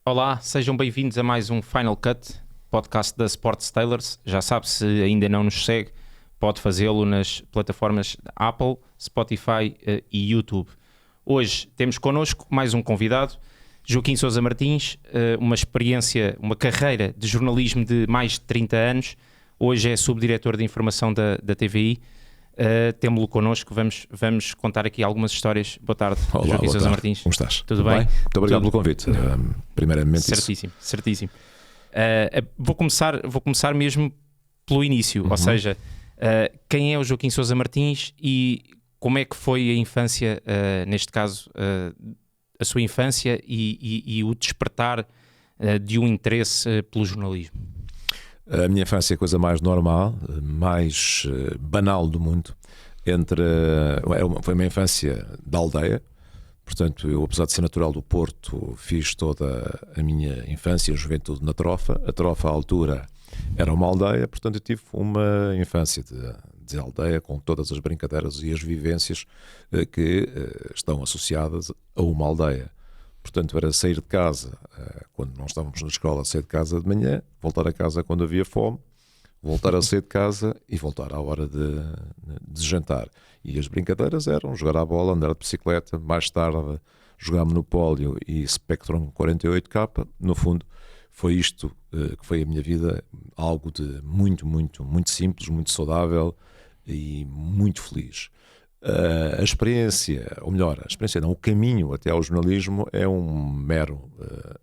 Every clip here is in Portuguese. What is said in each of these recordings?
Olá, sejam bem-vindos a mais um Final Cut, podcast da Sports Tailors. Já sabe, se ainda não nos segue, pode fazê-lo nas plataformas Apple, Spotify e YouTube. Hoje temos connosco mais um convidado, Joaquim Sousa Martins, uma experiência, uma carreira de jornalismo de mais de 30 anos. Hoje é subdiretor de informação da TVI. Temos-lo connosco, vamos contar aqui algumas histórias. Boa tarde, Olá, Joaquim Sousa Martins. Como estás? Tudo bem? Muito obrigado pelo convite. Primeiramente Certíssimo. Vou começar mesmo pelo início, ou seja, quem é o Joaquim Sousa Martins e como é que foi a infância, neste caso, a sua infância e o despertar de um interesse pelo jornalismo? A minha infância é a coisa mais normal, mais banal do mundo. Foi uma infância da aldeia. Portanto, eu, apesar de ser natural do Porto, fiz toda a minha infância e juventude na Trofa. A Trofa, à altura, era uma aldeia. Portanto, eu tive uma infância de aldeia, com todas as brincadeiras e as vivências que estão associadas a uma aldeia. Portanto, era sair de casa, quando não estávamos na escola, sair de casa de manhã, voltar a casa quando havia fome, voltar a sair de casa e voltar à hora de jantar. E as brincadeiras eram jogar à bola, andar de bicicleta, mais tarde jogar Monopólio e Spectrum 48K. No fundo, foi isto que foi a minha vida, algo de muito, muito, muito simples, muito saudável e muito feliz. A experiência, ou melhor, o caminho até ao jornalismo é um mero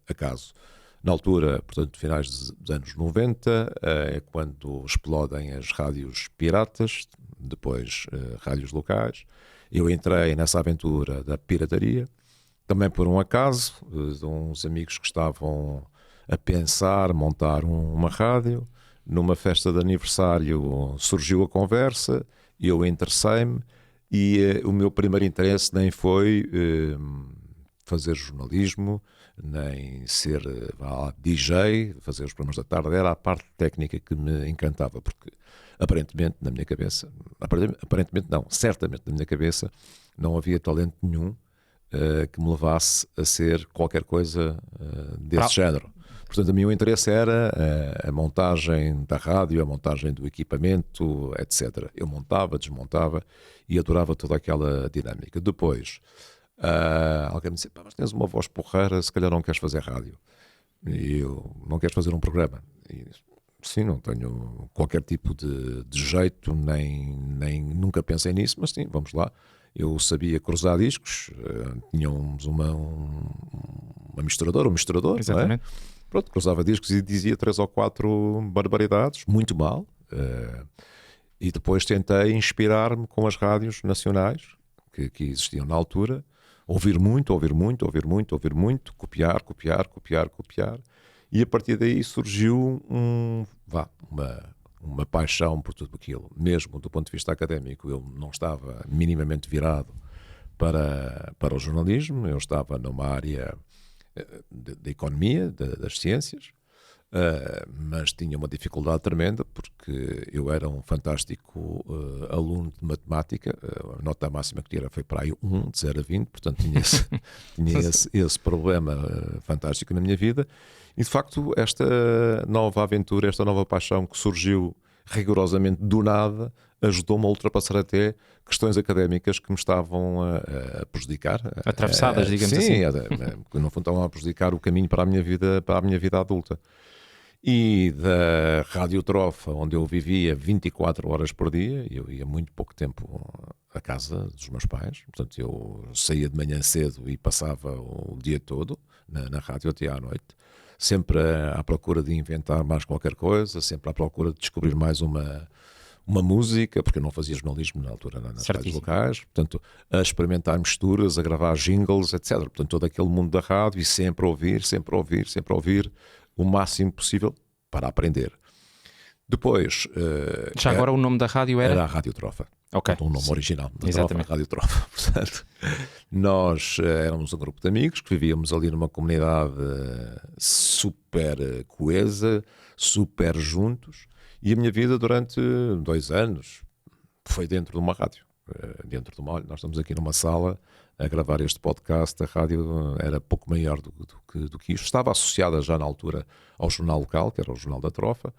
acaso. Na altura, portanto, finais dos anos 90, é quando explodem as rádios piratas, depois rádios locais. Eu entrei nessa aventura da pirataria, também por um acaso, de uns amigos que estavam a pensar montar uma rádio. Numa festa de aniversário surgiu a conversa, eu interessei-me. E o meu primeiro interesse nem foi fazer jornalismo, nem ser DJ, fazer os programas da tarde. Era a parte técnica que me encantava, porque aparentemente na minha cabeça, certamente na minha cabeça, não havia talento nenhum que me levasse a ser qualquer coisa desse género. Portanto, o meu interesse era a montagem da rádio, a montagem do equipamento, etc. Eu montava, desmontava e adorava toda aquela dinâmica. Depois, alguém me disse, mas tens uma voz porreira, se calhar não queres fazer rádio. E eu, não queres fazer um programa? E, sim, não tenho qualquer tipo de jeito, nem nunca pensei nisso, mas sim, vamos lá. Eu sabia cruzar discos, tínhamos uma misturadora, um misturador. Exatamente. Não é? Pronto, cruzava discos e dizia 3 ou 4 barbaridades, muito mal. E depois tentei inspirar-me com as rádios nacionais que existiam na altura. Ouvir muito, copiar. E a partir daí surgiu uma paixão por tudo aquilo. Mesmo do ponto de vista académico, eu não estava minimamente virado para o jornalismo. Eu estava numa área da economia, das ciências, mas tinha uma dificuldade tremenda porque eu era um fantástico aluno de matemática. A nota máxima que tinha foi para aí 1, de 0 a 20, portanto tinha esse problema fantástico na minha vida. E de facto esta nova aventura, esta nova paixão que surgiu rigorosamente do nada, ajudou-me a ultrapassar até questões académicas que me estavam a prejudicar. Atravessadas, digamos assim. Sim, que no fundo estavam a prejudicar o caminho para a minha vida adulta. E da Rádio Trofa, onde eu vivia 24 horas por dia, eu ia muito pouco tempo à casa dos meus pais, portanto eu saía de manhã cedo e passava o dia todo na rádio até à noite, sempre à procura de inventar mais qualquer coisa, sempre à procura de descobrir mais uma música, porque eu não fazia jornalismo na altura nas rádios locais, portanto, a experimentar misturas, a gravar jingles, etc. Portanto, todo aquele mundo da rádio e sempre ouvir o máximo possível para aprender. Depois... Já agora o nome da rádio era? Era a Rádio Trofa. Ok. O nome original da Exatamente. Trofa, Rádio Trofa. Portanto, nós éramos um grupo de amigos que vivíamos ali numa comunidade super coesa, super juntos, e a minha vida durante 2 anos foi dentro de uma rádio. dentro do molho. Nós estamos aqui numa sala a gravar este podcast. A rádio era pouco maior do que isto. Estava associada já na altura ao jornal local, que era o Jornal da Trofa.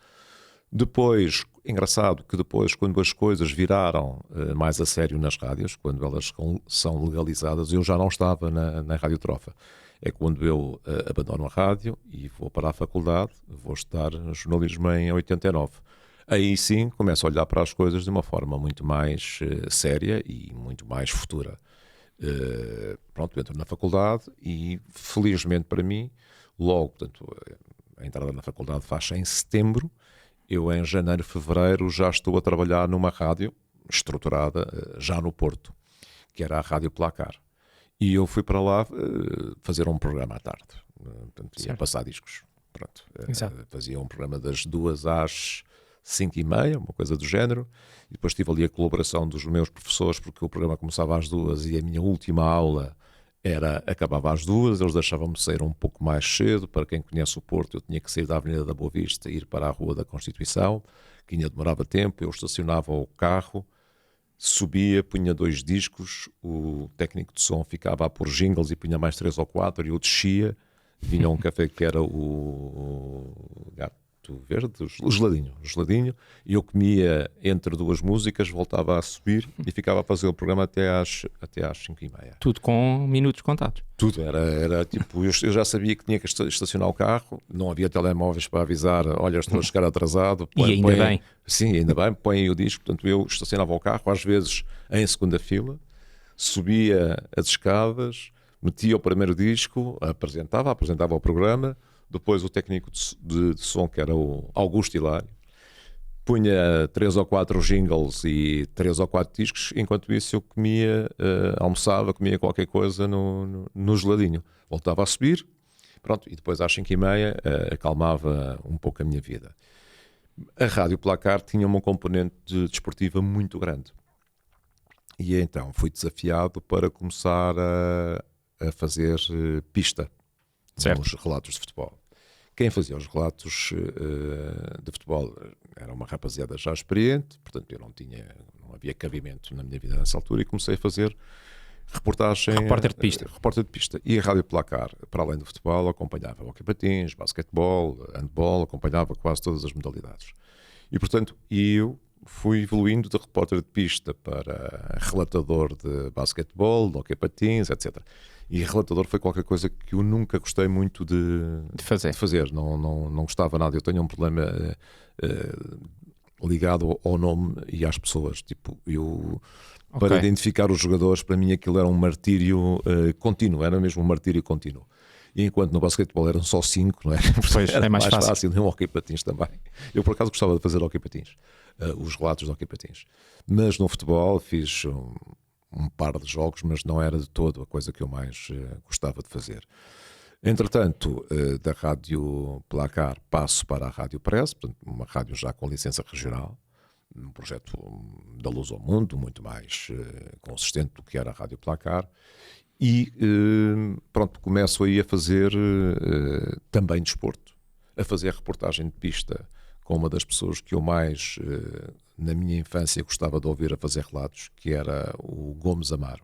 Depois, engraçado que depois, quando as coisas viraram mais a sério nas rádios, quando elas são legalizadas, eu já não estava na Rádio Trofa. É quando eu abandono a rádio e vou para a faculdade, vou estudar jornalismo em 89. Aí sim começo a olhar para as coisas de uma forma muito mais séria e muito mais futura. Pronto, entro na faculdade e, felizmente para mim, logo, portanto, a entrada na faculdade faz-se em setembro. Eu, em janeiro, fevereiro, já estou a trabalhar numa rádio estruturada já no Porto, que era a Rádio Placar. E eu fui para lá fazer um programa à tarde. Portanto, ia passar discos. Pronto. Fazia um programa das 2 às 5h30, uma coisa do género. E depois tive ali a colaboração dos meus professores, porque o programa começava às 2 e a minha última aula acabava às 2, eles deixavam-me sair um pouco mais cedo. Para quem conhece o Porto, eu tinha que sair da Avenida da Boa Vista e ir para a Rua da Constituição, que ainda demorava tempo. Eu estacionava o carro, subia, punha 2 discos, o técnico de som ficava a pôr jingles e punha mais 3 ou 4, e eu descia, vinha um café que era o Gato Verde, o geladinho, e eu comia entre 2 músicas, voltava a subir e ficava a fazer o programa até às 5h30. Tudo com minutos contados. Tudo, era tipo, eu já sabia que tinha que estacionar o carro, não havia telemóveis para avisar, olha, estou a chegar atrasado. E ainda bem. Sim, ainda bem, põe aí o disco. Portanto, eu estacionava o carro, às vezes em segunda fila, subia as escadas, metia o primeiro disco, apresentava o programa. Depois o técnico de som, que era o Augusto Hilário, punha 3 ou 4 jingles e 3 ou 4 discos. Enquanto isso eu comia, almoçava, comia qualquer coisa no geladinho. Voltava a subir, pronto, e depois às 5h30 acalmava um pouco a minha vida. A Rádio Placar tinha uma componente desportiva muito grande. E então fui desafiado para começar a fazer pista. Certo. Nos relatos de futebol. Quem fazia os relatos de futebol era uma rapaziada já experiente, portanto eu não havia cabimento na minha vida nessa altura, e comecei a fazer reportagem. Repórter de pista. Repórter de pista. E a Rádio Placar, para além do futebol, acompanhava hóquei patins, basquetebol, handball, acompanhava quase todas as modalidades. E portanto eu fui evoluindo de repórter de pista para relatador de basquetebol, de hóquei patins, etc. E relatador foi qualquer coisa que eu nunca gostei muito de fazer. Não gostava nada. Eu tenho um problema ligado ao nome e às pessoas. Tipo, para identificar os jogadores, para mim aquilo era um martírio contínuo. Era mesmo um martírio contínuo. E enquanto no basquetebol eram só 5, não é? Pois, era é mais fácil. No hóquei patins também. Eu por acaso gostava de fazer hóquei patins. Os relatos de hóquei patins. Mas no futebol fiz um par de jogos, mas não era de todo a coisa que eu mais gostava de fazer. Entretanto, da Rádio Placar passo para a Rádio Press, portanto, uma rádio já com licença regional, um projeto da luz ao mundo, muito mais consistente do que era a Rádio Placar, e pronto, começo aí a fazer também desporto, a fazer reportagem de pista com uma das pessoas que eu mais, na minha infância, gostava de ouvir a fazer relatos, que era o Gomes Amaro,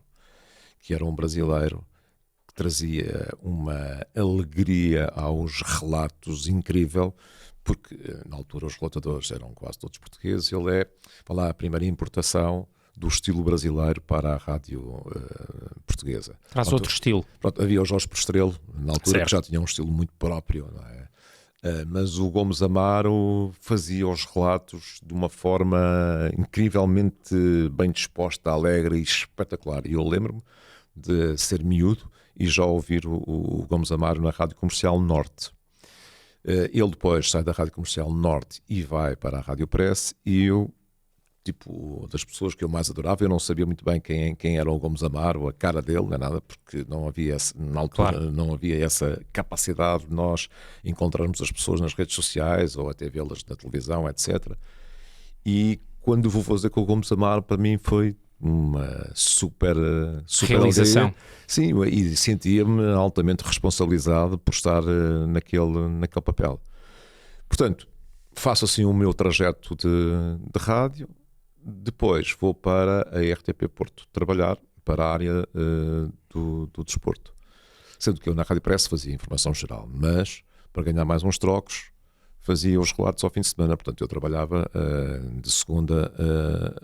que era um brasileiro que trazia uma alegria aos relatos incrível, porque na altura os relatadores eram quase todos portugueses. Ele é a primeira importação do estilo brasileiro para a rádio portuguesa. Traz outro estilo. Pronto, havia o Jorge Postrelo, na altura, certo, que já tinha um estilo muito próprio, não é? Mas o Gomes Amaro fazia os relatos de uma forma incrivelmente bem disposta, alegre e espetacular. E eu lembro-me de ser miúdo e já ouvir o Gomes Amaro na Rádio Comercial Norte. Ele depois sai da Rádio Comercial Norte e vai para a Rádio Press, e eu, tipo, das pessoas que eu mais adorava, eu não sabia muito bem quem era o Gomes Amaro, a cara dele, não é nada, porque não havia, na altura, claro, não havia essa capacidade de nós encontrarmos as pessoas nas redes sociais ou até vê-las na televisão, etc. E quando vou fazer com o Gomes Amaro, para mim foi uma super realização. Alegria. Sim, e sentia-me altamente responsabilizado por estar naquele papel. Portanto, faço assim o meu trajeto de rádio. Depois vou para a RTP Porto trabalhar para a área do desporto. Sendo que eu na Rádio Press fazia informação geral, mas para ganhar mais uns trocos fazia os relatos ao fim de semana. Portanto, eu trabalhava de segunda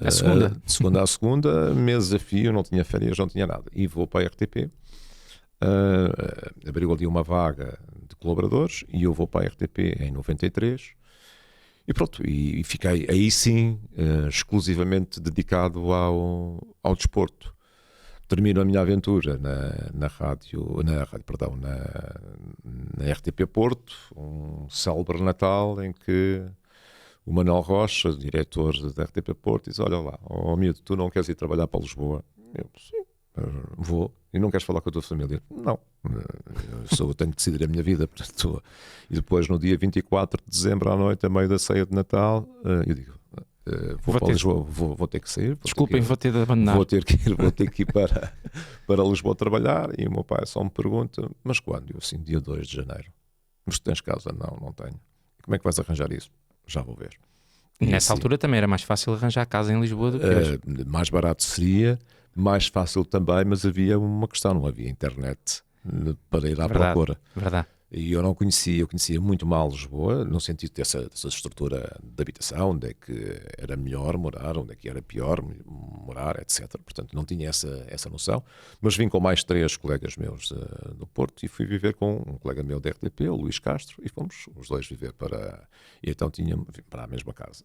a segunda, mês a fio, não tinha férias, não tinha nada. E vou para a RTP, abriu ali uma vaga de colaboradores e eu vou para a RTP em 93. E pronto, e fiquei aí sim exclusivamente dedicado ao desporto. Termino a minha aventura na RTP Porto, um célebre Natal em que o Manuel Rocha, diretor da RTP Porto, diz: olha lá, miúdo, tu não queres ir trabalhar para Lisboa? Eu, sim, vou. E não queres falar com a tua família? Não, eu tenho que decidir a minha vida. Portanto, e depois no dia 24 de dezembro à noite, a meio da ceia de Natal, eu digo: vou para Lisboa, vou ter que sair. Desculpem, vou ter de abandonar. Vou ter que ir para Lisboa trabalhar. E o meu pai só me pergunta: mas quando? Eu assim, dia 2 de janeiro. Mas tu tens casa? Não tenho. E como é que vais arranjar isso? Já vou ver. E nessa altura também era mais fácil arranjar casa em Lisboa do que hoje. Mais barato seria, mais fácil também, mas havia uma questão, não havia internet para ir à procura. Verdade. E eu conhecia muito mal Lisboa, no sentido dessa estrutura de habitação, onde é que era melhor morar, onde é que era pior morar, etc. Portanto, não tinha essa noção. Mas vim com mais 3 colegas meus do Porto e fui viver com um colega meu da RTP, o Luís Castro, e fomos os dois viver E então tínhamos para a mesma casa.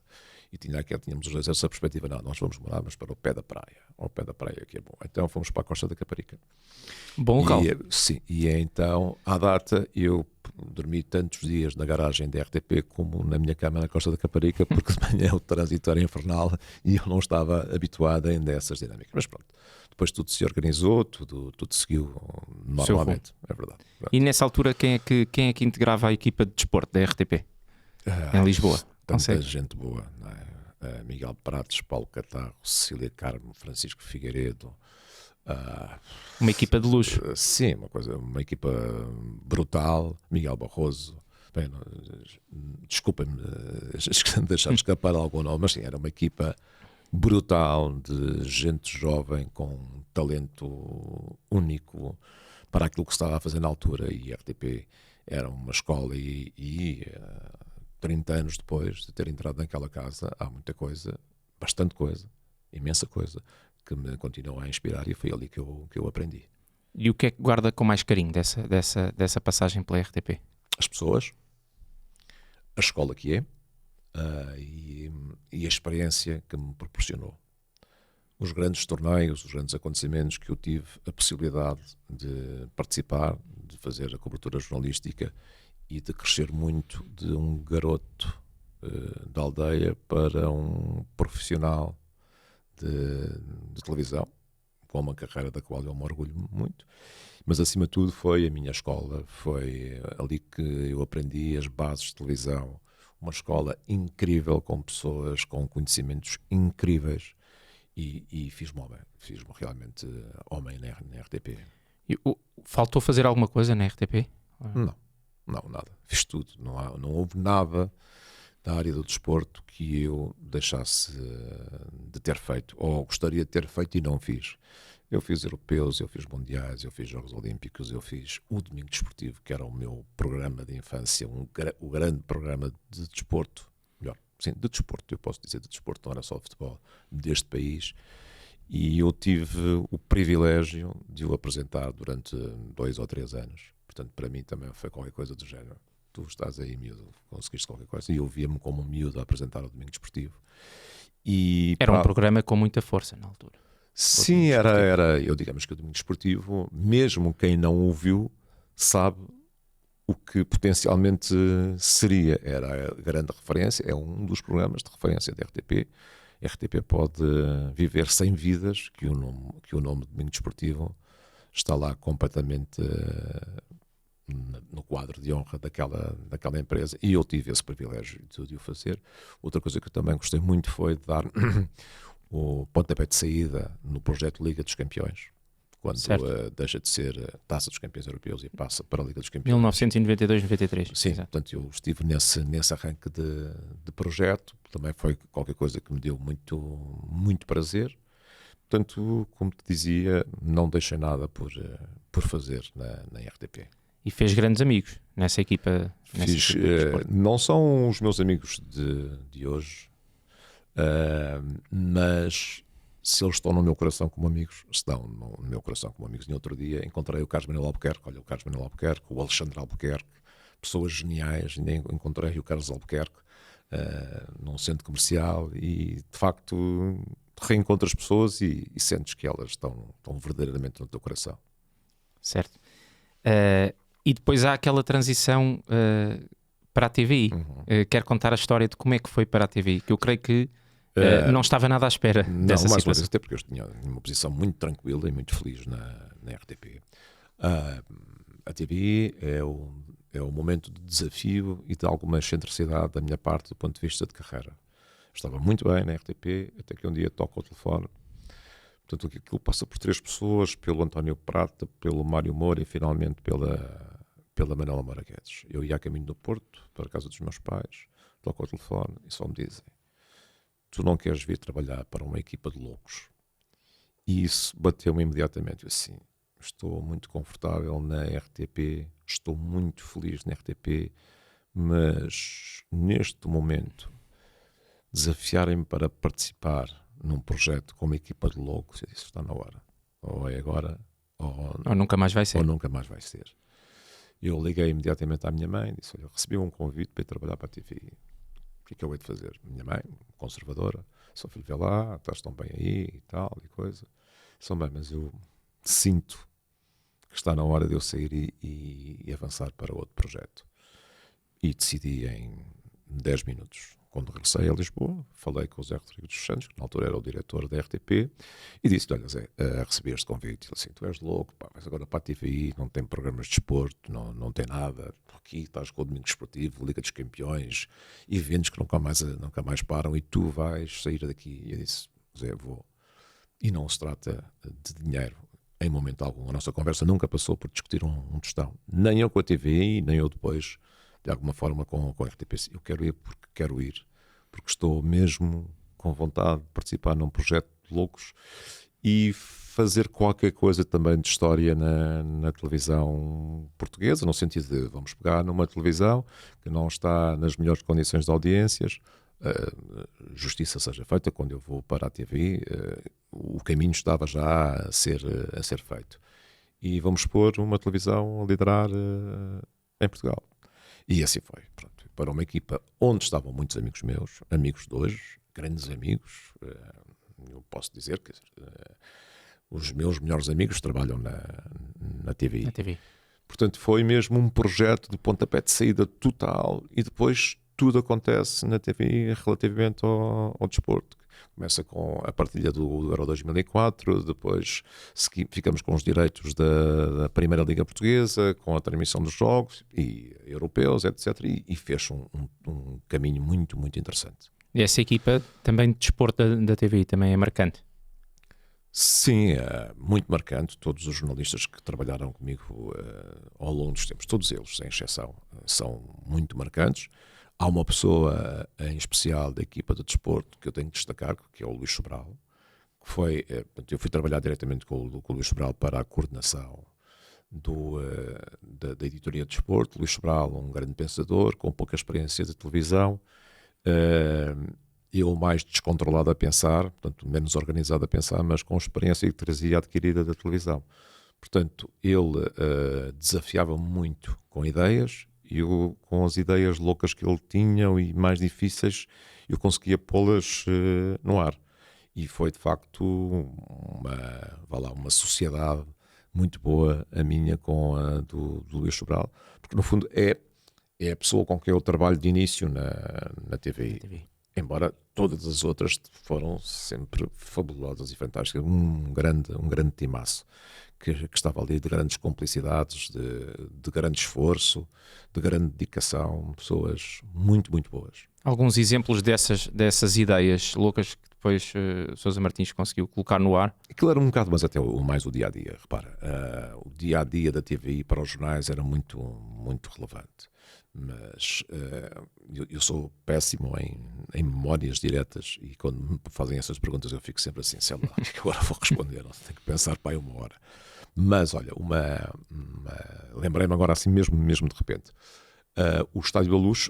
E tínhamos os dois essa perspectiva: não, nós vamos morar, mas para o pé da praia. Ao pé da praia que é bom. Então fomos para a Costa da Caparica. Bom local. Sim, e então, à data, eu dormi tantos dias na garagem da RTP como na minha cama na Costa da Caparica, porque de manhã o trânsito era infernal e eu não estava habituado ainda a essas dinâmicas. Mas pronto, depois tudo se organizou, tudo seguiu normalmente. É verdade. E nessa altura, quem é que integrava a equipa de desporto da RTP em Lisboa? Tanta gente boa, não é? Miguel Prates, Paulo Catarro, Cecília Carmo, Francisco Figueiredo. Uma equipa de luxo. Sim, uma equipa brutal. Miguel Barroso. Bem, desculpem-me deixar escapar algum nome, mas sim, era uma equipa brutal de gente jovem com talento único para aquilo que se estava a fazer na altura. E a RTP era uma escola e 30 anos depois de ter entrado naquela casa, há muita coisa, bastante coisa, imensa coisa, que me continuou a inspirar, e foi ali que eu aprendi. E o que é que guarda com mais carinho dessa passagem pela RTP? As pessoas, a escola que é, e a experiência que me proporcionou. Os grandes torneios, os grandes acontecimentos que eu tive a possibilidade de participar, de fazer a cobertura jornalística e de crescer muito de um garoto da aldeia para um profissional de televisão, com uma carreira da qual eu me orgulho muito, mas acima de tudo foi a minha escola, foi ali que eu aprendi as bases de televisão, uma escola incrível, com pessoas com conhecimentos incríveis, e fiz-me realmente homem na RTP. E faltou fazer alguma coisa na RTP? Não, nada, fiz tudo, não houve nada da área do desporto que eu deixasse de ter feito, ou gostaria de ter feito e não fiz. Eu fiz europeus, eu fiz mundiais, eu fiz Jogos Olímpicos, eu fiz o Domingo Desportivo, que era o meu programa de infância, o grande programa de desporto, de desporto, eu posso dizer de desporto, não era só de futebol, deste país, e eu tive o privilégio de o apresentar durante 2 ou 3 anos. Portanto, para mim também foi qualquer coisa do género. Tu estás aí, miúdo, conseguiste qualquer coisa. E eu via-me como um miúdo a apresentar o Domingo Desportivo. Era um programa com muita força na altura. Sim, era. Eu digamos que o Domingo Desportivo, mesmo quem não o viu, sabe o que potencialmente seria. Era a grande referência, é um dos programas de referência da RTP. A RTP pode viver sem vidas, que o nome Domingo Desportivo está lá completamente no quadro de honra daquela empresa, e eu tive esse privilégio de o fazer. Outra coisa que eu também gostei muito foi de dar o pontapé de saída no projeto Liga dos Campeões, quando deixa de ser a Taça dos Campeões Europeus e passa para a Liga dos Campeões. 1992-93. Sim, Exato. portanto eu estive nesse arranque de projeto, também foi qualquer coisa que me deu muito, muito prazer. Portanto, como te dizia, não deixei nada por fazer na RTP. E fez grandes amigos nessa equipa. Fiz, não são os meus amigos de hoje, mas se eles estão no meu coração como amigos, estão no meu coração como amigos. No outro dia encontrei o Carlos Manuel Albuquerque, o Carlos Manuel Albuquerque, o Alexandre Albuquerque, pessoas geniais. Encontrei o Carlos Albuquerque num centro comercial e, de facto, reencontras pessoas e sentes que elas estão verdadeiramente no teu coração. Certo. E depois há aquela transição para a TVI. Quero contar a história de como é que foi para a TVI, que eu creio que não estava nada à espera dessa mais situação. Até porque eu tinha uma posição muito tranquila e muito feliz na RTP. A TVI é um momento de desafio e de alguma excentricidade da minha parte do ponto de vista de carreira. Estava muito bem na RTP, até que um dia toco o telefone. Portanto, aquilo passa por 3 pessoas, pelo António Prata, pelo Mário Moura e finalmente pela Manuela Moura Guedes. Eu ia a caminho do Porto, para a casa dos meus pais, toco o telefone e só me dizem: tu não queres vir trabalhar para uma equipa de loucos? E isso bateu-me imediatamente. Eu assim, estou muito confortável na RTP, estou muito feliz na RTP, mas neste momento desafiarem-me para participar num projeto com uma equipa de loucos, eu disse: está na hora, ou é agora ou nunca mais vai ser. Ou nunca mais vai ser. Eu liguei imediatamente à minha mãe, disse: olha, recebi um convite para ir trabalhar para a TVI, o que é que eu hei de fazer? Minha mãe, conservadora: seu filho, vê lá, estás tão bem aí e tal e coisa. São bem, mas eu sinto que está na hora de eu sair e avançar para outro projeto. E decidi em 10 minutos. Quando regressei a Lisboa, falei com o Zé Rodrigues dos Santos, que na altura era o diretor da RTP, e disse-lhe: olha Zé, recebi este convite. Ele assim: tu és louco, pá, mas agora para a TVI não tem programas de desporto, não tem nada. Aqui estás com o Domingo Esportivo, Liga dos Campeões, eventos que nunca mais param, e tu vais sair daqui. E eu disse: Zé, vou. E não se trata de dinheiro em momento algum. A nossa conversa nunca passou por discutir um tostão. Nem eu com a TVI, nem eu depois, de alguma forma, com a RTP. Eu quero ir porque quero ir, porque estou mesmo com vontade de participar num projeto de loucos e fazer qualquer coisa também de história na televisão portuguesa, no sentido de vamos pegar numa televisão que não está nas melhores condições de audiências, justiça seja feita. Quando eu vou para a TVI, o caminho estava já a ser feito. E vamos pôr uma televisão a liderar em Portugal. E assim foi. Pronto. Para uma equipa onde estavam muitos amigos meus, amigos de hoje, grandes amigos. Eu posso dizer que os meus melhores amigos trabalham na TVI. Portanto, foi mesmo um projeto de pontapé de saída total, e depois tudo acontece na TVI relativamente ao desporto. Começa com a partilha do Euro 2004, depois ficamos com os direitos da Primeira Liga Portuguesa, com a transmissão dos jogos e europeus, etc. E fez um caminho muito, muito interessante. E essa equipa também de desporto da TVI também é marcante? Sim, é muito marcante. Todos os jornalistas que trabalharam comigo ao longo dos tempos, todos eles, sem exceção, são muito marcantes. Há uma pessoa em especial da equipa de desporto que eu tenho que destacar, que é o Luís Sobral, que foi, eu fui trabalhar diretamente com o Luís Sobral para a coordenação da editoria de desporto. Luís Sobral, um grande pensador, com pouca experiência de televisão, eu mais descontrolado a pensar, portanto menos organizado a pensar, mas com experiência que trazia adquirida da televisão. Portanto, ele desafiava-me muito com ideias, e eu, com as ideias loucas que ele tinha e mais difíceis, eu conseguia pô-las no ar. E foi, de facto, uma sociedade muito boa, a minha com a do Luís Sobral, porque, no fundo, é a pessoa com quem eu trabalho de início na TVI. Embora todas as outras foram sempre fabulosas e fantásticas. Um grande timaço que estava ali, de grandes complicidades, de grande esforço, de grande dedicação, pessoas muito, muito boas. Alguns exemplos dessas ideias loucas que depois Sousa Martins conseguiu colocar no ar. Aquilo era um bocado, mas até mais o dia-a-dia, repara. O dia-a-dia da TVI para os jornais era muito, muito relevante. Mas eu sou péssimo em memórias diretas e quando me fazem essas perguntas eu fico sempre assim, sei lá, o que agora vou responder? Não tenho que pensar para aí uma hora. Mas olha, lembrei-me agora assim mesmo de repente. O Estádio da Luz,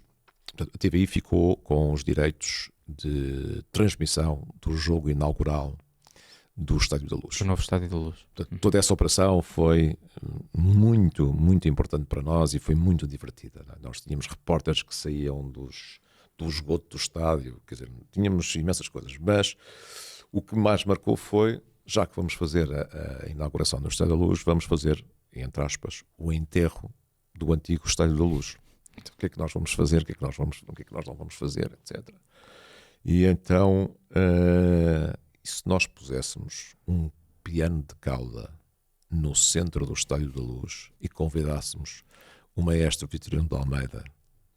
a TVI ficou com os direitos de transmissão do jogo inaugural do Estádio da Luz. O novo Estádio da Luz. Portanto, toda essa operação foi muito, muito importante para nós e foi muito divertida. Nós tínhamos repórteres que saíam do esgoto do estádio, quer dizer, tínhamos imensas coisas, mas o que mais marcou foi, já que vamos fazer a inauguração do Estádio da Luz, vamos fazer, entre aspas, o enterro do antigo Estádio da Luz. Então, o que é que nós vamos fazer, o que é que nós não vamos fazer, etc. E então, e se nós puséssemos um piano de cauda no centro do Estádio da Luz e convidássemos o maestro Vitorino de Almeida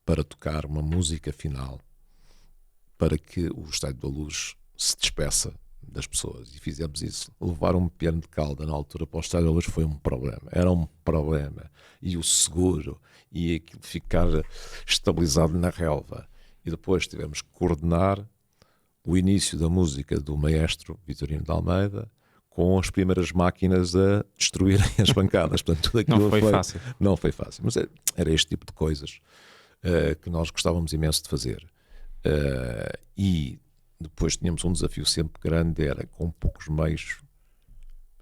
para tocar uma música final para que o Estádio da Luz se despeça das pessoas, e fizemos isso. Levar um piano de cauda na altura para o Estádio da Luz foi um problema, era um problema, e o seguro e aquilo ficar estabilizado na relva, e depois tivemos que coordenar o início da música do maestro Vitorino de Almeida com as primeiras máquinas a destruírem as bancadas. Portanto, tudo aquilo Não foi fácil. Não foi fácil, mas era este tipo de coisas que nós gostávamos imenso de fazer. E depois tínhamos um desafio sempre grande, era com poucos meios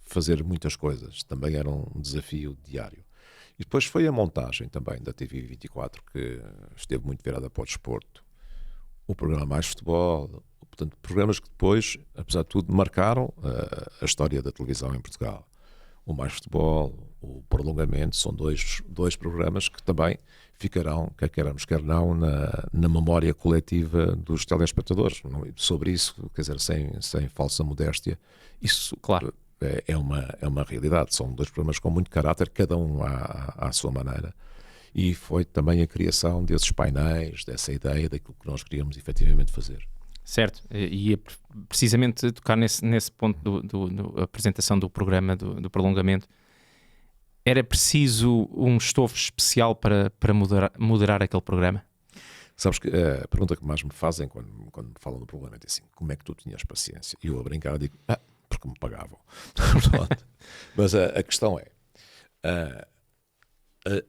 fazer muitas coisas. Também era um desafio diário. E depois foi a montagem também da TV24, que esteve muito virada para o desporto. O programa Mais Futebol, portanto, programas que depois, apesar de tudo, marcaram a história da televisão em Portugal. O Mais Futebol, o Prolongamento, são dois programas que também ficarão, quer queiramos, quer não, na memória coletiva dos telespectadores. Sobre isso, quer dizer, sem falsa modéstia, isso, claro, é uma realidade. São dois programas com muito caráter, cada um à sua maneira. E foi também a criação desses painéis, dessa ideia daquilo que nós queríamos efetivamente fazer. Certo, e ia precisamente tocar nesse ponto da apresentação do programa, do prolongamento. Era preciso um estofo especial para moderar aquele programa? Sabes que a pergunta que mais me fazem quando me falam do prolongamento é assim: como é que tu tinhas paciência? E eu a brincar digo, porque me pagavam. Mas a questão é,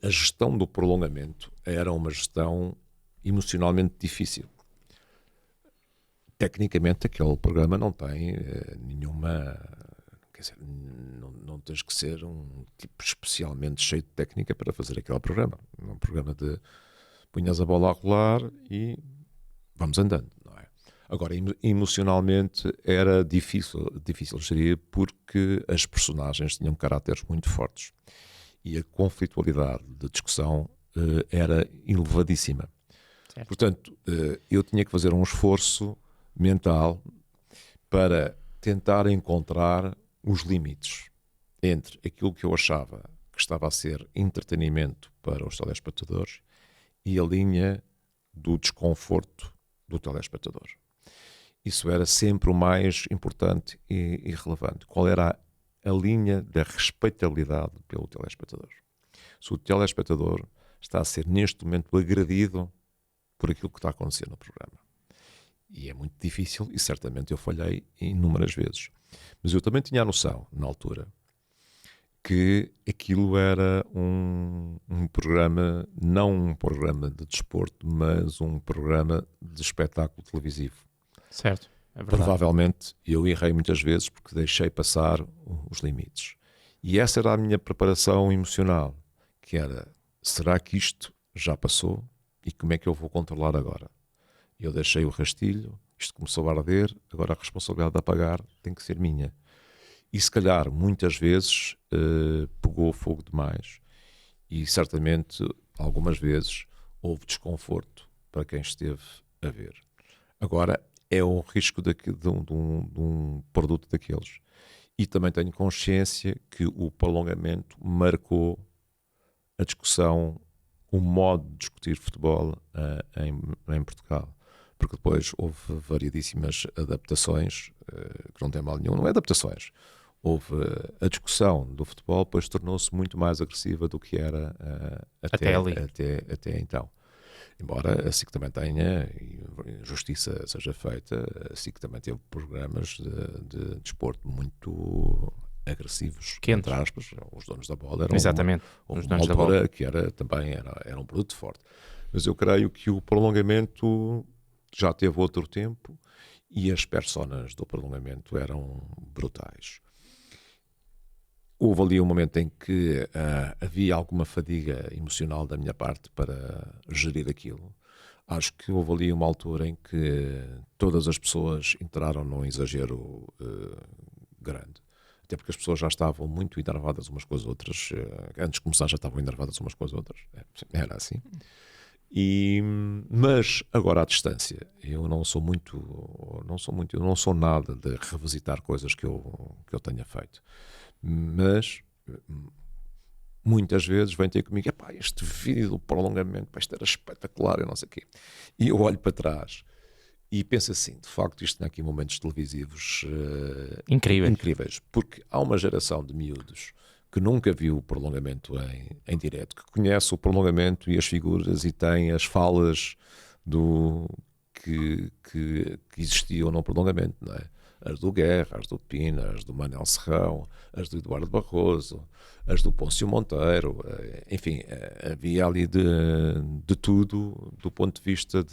a gestão do prolongamento era uma gestão emocionalmente difícil. Tecnicamente aquele programa não tem nenhuma, quer dizer, não tens que ser um tipo especialmente cheio de técnica para fazer aquele programa. É um programa de punhas a bola a rolar e vamos andando, não é? Agora, emocionalmente era difícil gerir, porque as personagens tinham caráteres muito fortes e a conflitualidade de discussão era elevadíssima. Certo. Portanto, eu tinha que fazer um esforço mental para tentar encontrar os limites entre aquilo que eu achava que estava a ser entretenimento para os telespectadores e a linha do desconforto do telespectador. Isso era sempre o mais importante e relevante. Qual era a linha da respeitabilidade pelo telespectador? Se o telespectador está a ser neste momento agredido por aquilo que está a acontecer no programa. E é muito difícil, e certamente eu falhei inúmeras vezes. Mas eu também tinha a noção, na altura, que aquilo era um programa, não um programa de desporto, mas um programa de espetáculo televisivo. Certo, é verdade. Provavelmente eu errei muitas vezes porque deixei passar os limites. E essa era a minha preparação emocional, que era, será que isto já passou? E como é que eu vou controlar agora? Eu deixei o rastilho, isto começou a arder, agora a responsabilidade de apagar tem que ser minha. E se calhar, muitas vezes, pegou fogo demais. E certamente, algumas vezes, houve desconforto para quem esteve a ver. Agora, é um risco de um produto daqueles. E também tenho consciência que o prolongamento marcou a discussão, o modo de discutir futebol em Portugal. porque depois houve variedíssimas adaptações, que não tem mal nenhum, não é adaptações. Houve a discussão do futebol, depois tornou-se muito mais agressiva do que era até então. Embora a SIC também tenha, e justiça seja feita, a SIC também teve programas de desporto muito agressivos, Quentes. entre aspas. Os donos da bola eram Exatamente. Os donos da altura bola. que também era um produto forte. Mas eu creio que o prolongamento já teve outro tempo e as personas do prolongamento eram brutais. Houve ali um momento em que havia alguma fadiga emocional da minha parte para gerir aquilo. Acho que houve ali uma altura em que todas as pessoas entraram num exagero grande. Até porque as pessoas já estavam muito enervadas umas com as outras. Antes de começar já estavam enervadas umas com as outras. Era assim. Mas agora à distância, eu não sou nada de revisitar coisas que eu tenha feito. Mas muitas vezes vem ter comigo, este vídeo do prolongamento, isto era espetacular, eu não sei o quê. E eu olho para trás e penso assim, de facto isto tem aqui momentos televisivos incríveis, porque há uma geração de miúdos que nunca viu o prolongamento em direto, que conhece o prolongamento e as figuras e tem as falas que existiam no prolongamento, não é? As do Guerra, as do Pina, as do Manel Serrão, as do Eduardo Barroso, as do Pôncio Monteiro, enfim, havia ali de tudo do ponto de vista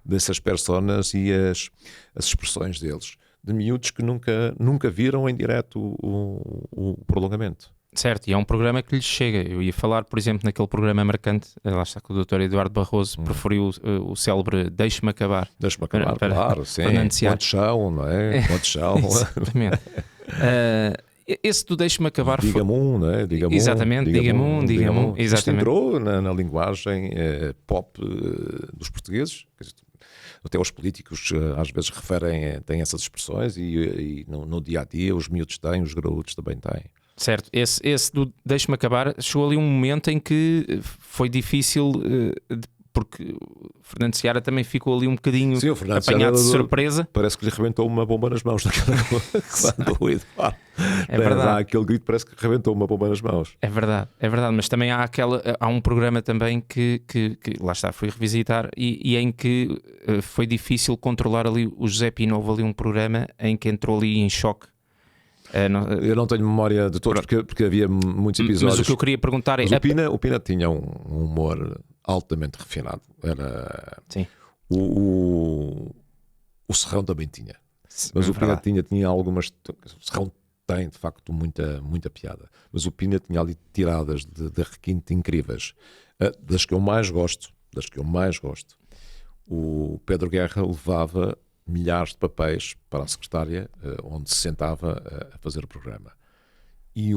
dessas personas e as expressões deles, de miúdos que nunca viram em direto o prolongamento. Certo, e é um programa que lhes chega. Eu ia falar, por exemplo, naquele programa marcante, lá está que o Dr. Eduardo Barroso preferiu o célebre Deixe-me Acabar. Deixe-me acabar, claro, sim. Ponte chão, não é? Ponte chão. Exatamente. Esse do Deixe-me Acabar Diga-me não é? Diga-me exatamente, diga-me exatamente. Isto entrou na linguagem pop dos portugueses. Até os políticos às vezes têm essas expressões e no dia-a-dia os miúdos têm, os graúdos também têm. Certo, esse do Deixe-me Acabar chegou ali um momento em que foi difícil, porque o Fernando Seara também ficou ali um bocadinho apanhado de surpresa. Parece que lhe rebentou uma bomba nas mãos naquela quando o Eduardo dá aquele grito, parece que rebentou uma bomba nas mãos. É verdade, mas também há um programa também que lá está, fui revisitar e em que foi difícil controlar ali o José Pina. Houve ali um programa em que entrou ali em choque. Eu não tenho memória de todos porque havia muitos episódios. Mas o que eu queria perguntar é... O Pina tinha um humor altamente refinado. Sim. O Serrão também tinha. Mas o Pina tinha algumas... O Serrão tem, de facto, muita piada. Mas o Pina tinha ali tiradas de requinte incríveis. Das que eu mais gosto, o Pedro Guerra levava milhares de papéis para a secretária onde se sentava a fazer o programa. E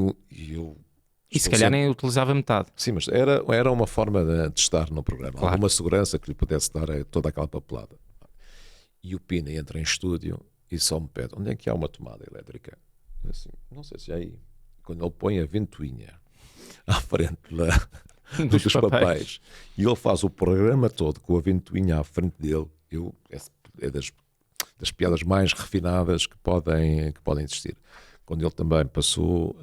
se calhar nem utilizava metade. Sim, mas era uma forma de estar no programa. Claro. Alguma segurança que lhe pudesse dar a toda aquela papelada. E o Pina entra em estúdio e só me pede, onde é que há uma tomada elétrica? Eu assim, não sei se é aí. Quando ele põe a ventoinha à frente dos papéis e ele faz o programa todo com a ventoinha à frente dele, é das piadas mais refinadas que podem existir. Quando ele também passou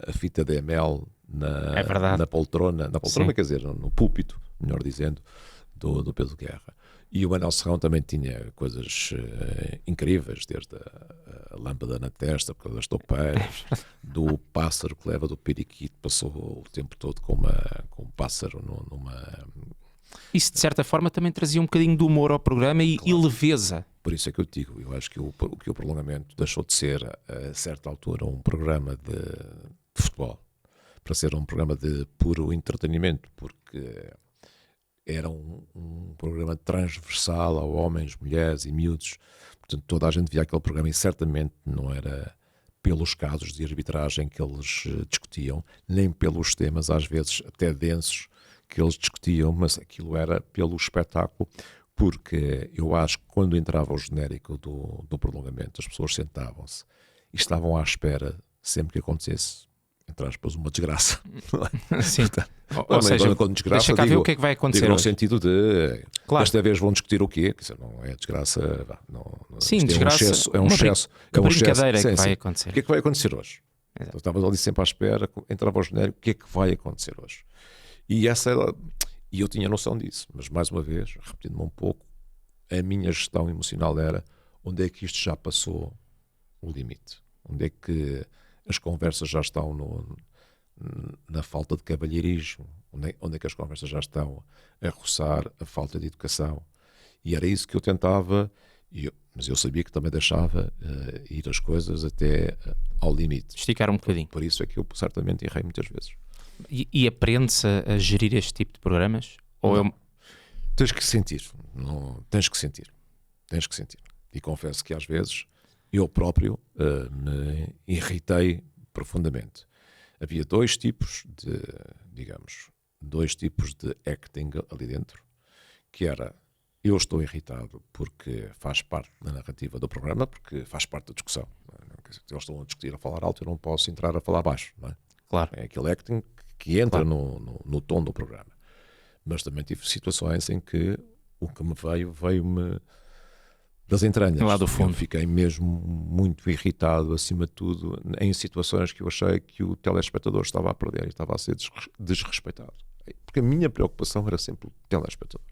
a fita DML na poltrona, quer dizer, no púlpito, melhor dizendo, do Pedro Guerra. E o Manel Serrão também tinha coisas incríveis, desde a lâmpada na testa, das toupeiras, do pássaro que leva do periquito, passou o tempo todo com um pássaro numa... Isso, de certa forma, também trazia um bocadinho de humor ao programa e leveza. Por isso é que eu digo, eu acho que o prolongamento deixou de ser, a certa altura, um programa de futebol, para ser um programa de puro entretenimento, porque era um programa transversal a homens, mulheres e miúdos. Portanto, toda a gente via aquele programa e certamente não era pelos casos de arbitragem que eles discutiam, nem pelos temas, às vezes até densos, que eles discutiam, mas aquilo era pelo espetáculo, porque eu acho que quando entrava o genérico do prolongamento, as pessoas sentavam-se e estavam à espera, sempre que acontecesse, entre aspas, uma desgraça. Sim. Ou seja, quando desgraça, deixa cá ver o que é que vai acontecer digo no hoje. sentido de Claro. desta vez vão discutir o quê? Quer dizer, não é desgraça. Sim, isto desgraça. É um excesso. Que brincadeira que vai acontecer. O que é que vai acontecer hoje? Exato. Eu estava ali sempre à espera, entrava ao genérico, o que é que vai acontecer hoje? E eu tinha noção disso, mas mais uma vez, repetindo-me um pouco, a minha gestão emocional era onde é que isto já passou o limite? Onde é que as conversas já estão na falta de cavalheirismo? Onde é que as conversas já estão a roçar a falta de educação? E era isso que eu tentava, mas eu sabia que também deixava ir as coisas até ao limite. Esticar um bocadinho. Por isso é que eu certamente errei muitas vezes. E aprende-se a gerir este tipo de programas? Ou Tens que sentir. Não, tens que sentir. E confesso que às vezes eu próprio me irritei profundamente. Havia dois tipos de acting ali dentro, que era: eu estou irritado porque faz parte da narrativa do programa, porque faz parte da discussão. Eles estão a discutir, a falar alto, eu não posso entrar a falar baixo. Não é? Claro. É aquele acting que entra no tom do programa. Mas também tive situações em que o que me veio-me das entranhas. Lá do fundo. Eu fiquei mesmo muito irritado, acima de tudo, em situações que eu achei que o telespectador estava a perder e estava a ser desrespeitado. Porque a minha preocupação era sempre o telespectador.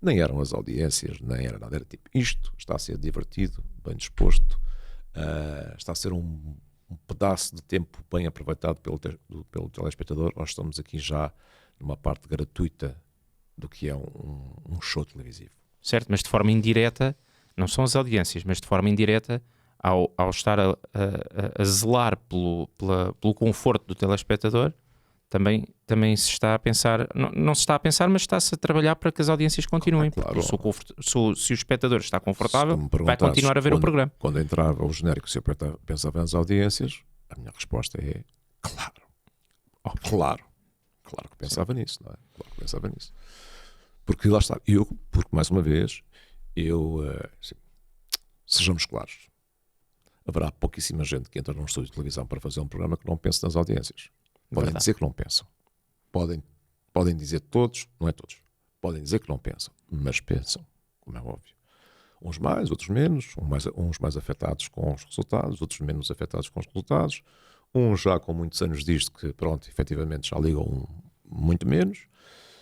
Nem eram as audiências, nem era nada. Era tipo, isto está a ser divertido, bem disposto, está a ser um pedaço de tempo bem aproveitado pelo telespectador. Nós estamos aqui já numa parte gratuita do que é um show televisivo. Certo, mas de forma indireta, não são as audiências, mas de forma indireta, ao estar a zelar pelo conforto do telespectador, também se está a pensar, não se está a pensar, mas está-se a trabalhar para que as audiências continuem. Claro. Porque se o espectador está confortável, vai continuar a ver o programa. Quando entrava o genérico, se eu pensava nas audiências, a minha resposta é claro. Claro que pensava nisso, não é? Claro que pensava nisso. Porque lá está, porque mais uma vez, sejamos claros, haverá pouquíssima gente que entra num estúdio de televisão para fazer um programa que não pense nas audiências. Podem dizer que não pensam. Podem dizer todos, não é todos. Podem dizer que não pensam, mas pensam, como é óbvio. Uns mais, outros menos, uns mais afetados com os resultados, outros menos afetados com os resultados, uns já com muitos anos disto que, pronto, efetivamente já ligam muito menos,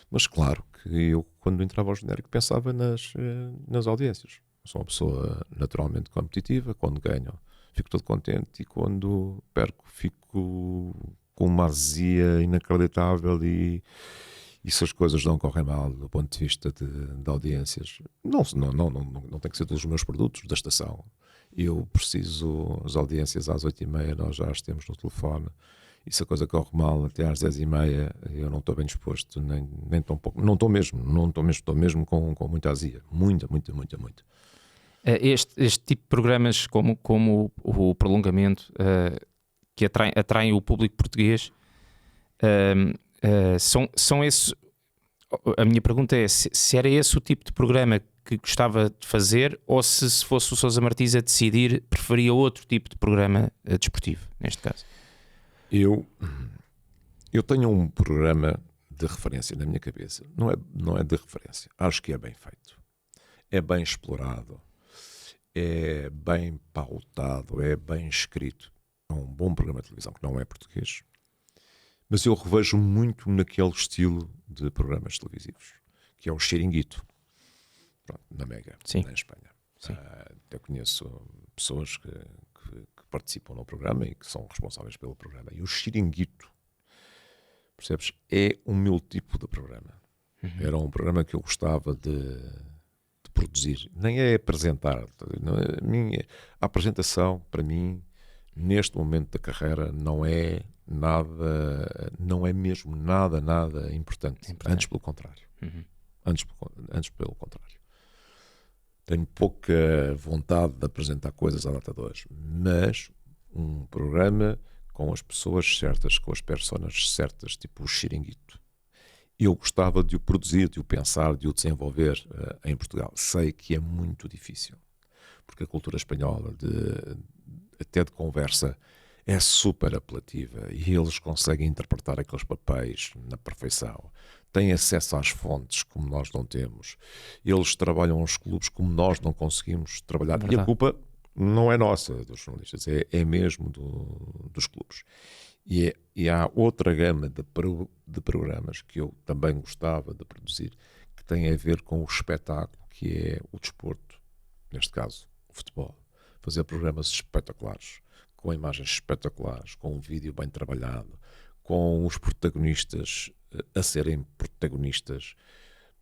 mas claro que eu, quando entrava ao genérico, pensava nas audiências. Sou uma pessoa naturalmente competitiva, quando ganho fico todo contente e quando perco fico com uma azia inacreditável e se as coisas não correm mal do ponto de vista de audiências, não tem que ser dos meus produtos da estação. Eu preciso, as audiências às 8h30 nós já as temos no telefone, e se a coisa corre mal até às 10h30 eu não estou bem disposto, nem tão pouco, não estou mesmo com muita azia, muita. Este tipo de programas como o Prolongamento, que atraem o público português, são esses. A minha pergunta é se era esse o tipo de programa que gostava de fazer, ou se fosse o Sousa Martins a decidir, preferia outro tipo de programa desportivo, neste caso. Eu tenho um programa de referência na minha cabeça. Não é de referência. Acho que é bem feito. É bem explorado. É bem pautado. É bem escrito. É um bom programa de televisão que não é português. Mas eu revejo muito naquele estilo de programas televisivos, que é o Chiringuito. Pronto, na Mega, Sim. na Espanha. Eu conheço pessoas que participam no programa e que são responsáveis pelo programa. E o Chiringuito, percebes, é o meu tipo de programa. Era um programa que eu gostava de produzir. Nem é apresentar. A apresentação, para mim, neste momento da carreira, não é mesmo nada importante. Antes pelo contrário. Antes pelo contrário. Tenho pouca vontade de apresentar coisas à data de hoje, mas um programa com as pessoas certas, com as personas certas, tipo o Chiringuito, eu gostava de o produzir, de o pensar, de o desenvolver em Portugal. Sei que é muito difícil, porque a cultura espanhola, até de conversa, é super apelativa e eles conseguem interpretar aqueles papéis na perfeição. Têm acesso às fontes como nós não temos. Eles trabalham os clubes como nós não conseguimos trabalhar. Verdade. E a culpa não é nossa, dos jornalistas, é mesmo dos clubes. E há outra gama de programas que eu também gostava de produzir, que tem a ver com o espetáculo, que é o desporto, neste caso, o futebol. Fazer programas espetaculares, com imagens espetaculares, com um vídeo bem trabalhado, com os protagonistas a serem protagonistas,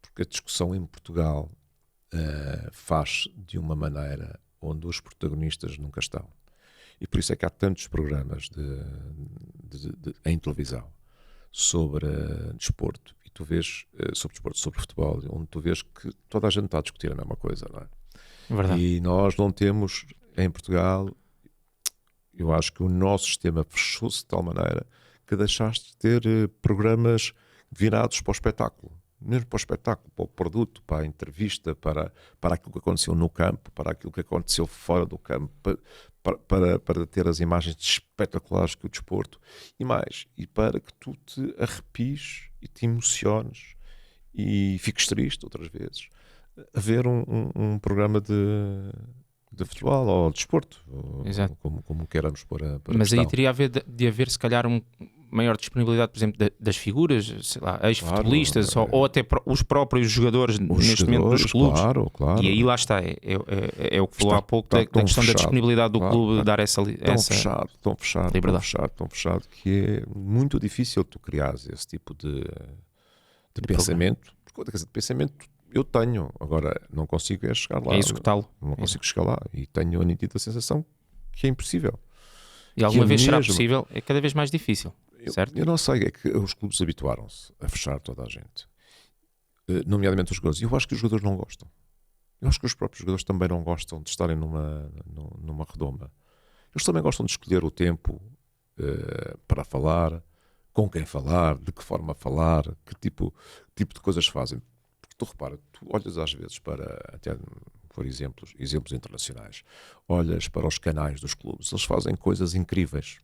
porque a discussão em Portugal faz de uma maneira onde os protagonistas nunca estão. E por isso é que há tantos programas em televisão sobre desporto, e tu vês sobre desporto, sobre futebol, onde tu vês que toda a gente está a discutir a mesma coisa, não é? Verdade. E nós não temos em Portugal, eu acho que o nosso sistema fechou-se de tal maneira que deixaste de ter programas virados para o espetáculo, mesmo para o espetáculo, para o produto, para a entrevista, para aquilo que aconteceu no campo, para aquilo que aconteceu fora do campo, para ter as imagens espetaculares que o desporto, e mais, e para que tu te arrepies e te emociones e fiques triste outras vezes a ver um programa de futebol ou de desporto, Exato. como queiramos pôr a Mas questão. aí teria de haver, se calhar, maior disponibilidade, por exemplo, das figuras, sei lá, ex-futebolistas, ou até os próprios jogadores neste momento dos clubes. Claro. E aí lá está, é o que falou há pouco, está da tão questão da fechado. disponibilidade do Claro, clube dar essa tão fechado, que é muito difícil tu criares esse tipo de pensamento. Porque outra coisa de pensamento eu tenho, agora não consigo chegar lá. É executá-lo. Não consigo chegar lá e tenho a nítida sensação que é impossível. E alguma vez será mesmo possível, é cada vez mais difícil, certo? Eu não sei, é que os clubes habituaram-se a fechar toda a gente, nomeadamente os jogadores. E eu acho que os jogadores não gostam. Eu acho que os próprios jogadores também não gostam de estarem numa redoma. Eles também gostam de escolher o tempo para falar, com quem falar, de que forma falar, que tipo de coisas fazem. Porque tu repara, tu olhas às vezes para, até por exemplos internacionais, olhas para os canais dos clubes, eles fazem coisas incríveis.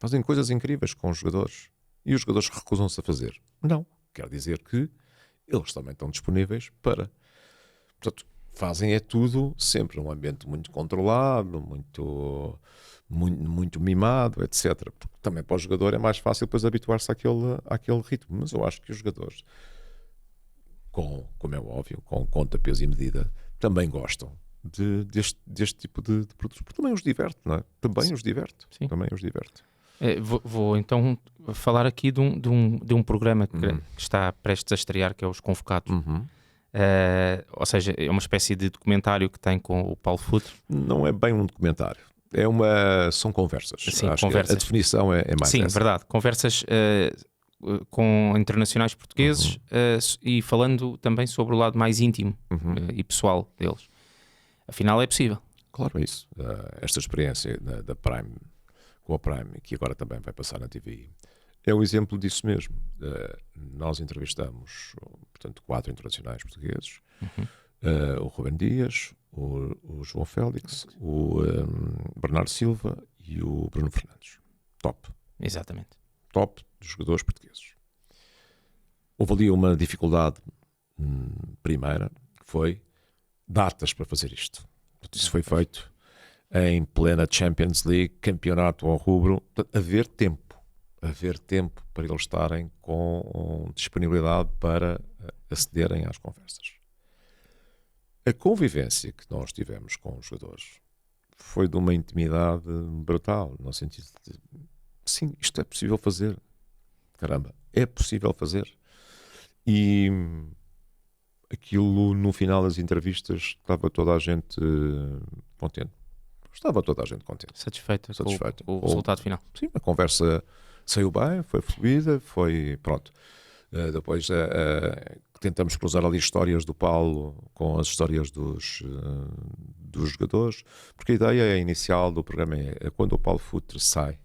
Fazem coisas incríveis com os jogadores. E os jogadores recusam-se a fazer. Não. Quer dizer que eles também estão disponíveis para... Portanto, fazem tudo sempre num ambiente muito controlado, muito mimado, etc. Porque também para o jogador é mais fácil depois habituar-se àquele ritmo. Mas eu acho que os jogadores, como é óbvio, com conta, peso e medida, também gostam deste tipo de produtos. Porque também os diverte, não é? Também os diverte. Sim. Também os diverte. Vou então falar aqui de um programa que está prestes a estrear, que é Os Convocados. Ou seja, é uma espécie de documentário que tem com o Paulo Futre. Não é bem um documentário, são conversas. Sim, Acho conversas. que a definição é mais Sim, essa. verdade. Conversas com internacionais portugueses e falando também sobre o lado mais íntimo e pessoal deles. Afinal, é possível. Claro, é isso. Esta experiência da Prime, com a Prime, que agora também vai passar na TVI, é um exemplo disso mesmo. Nós entrevistamos, portanto, 4 internacionais portugueses, o Rubén Dias, o João Félix, o Bernardo Silva e o Bruno Fernandes. Top. Exatamente. Top dos jogadores portugueses. Houve ali uma dificuldade primeira, que foi datas para fazer isto. Isso foi feito em plena Champions League, campeonato ao rubro, haver tempo para eles estarem com disponibilidade para acederem às conversas. A convivência que nós tivemos com os jogadores foi de uma intimidade brutal, no sentido de, sim, isto é possível fazer. Caramba, é possível fazer. E aquilo, no final das entrevistas, estava toda a gente contente. Estava toda a gente contente. Satisfeita. Com o resultado final. Sim, a conversa saiu bem, foi fluida, foi pronto. Depois tentamos cruzar ali histórias do Paulo com as histórias dos jogadores, porque a ideia inicial do programa é quando o Paulo Futre sai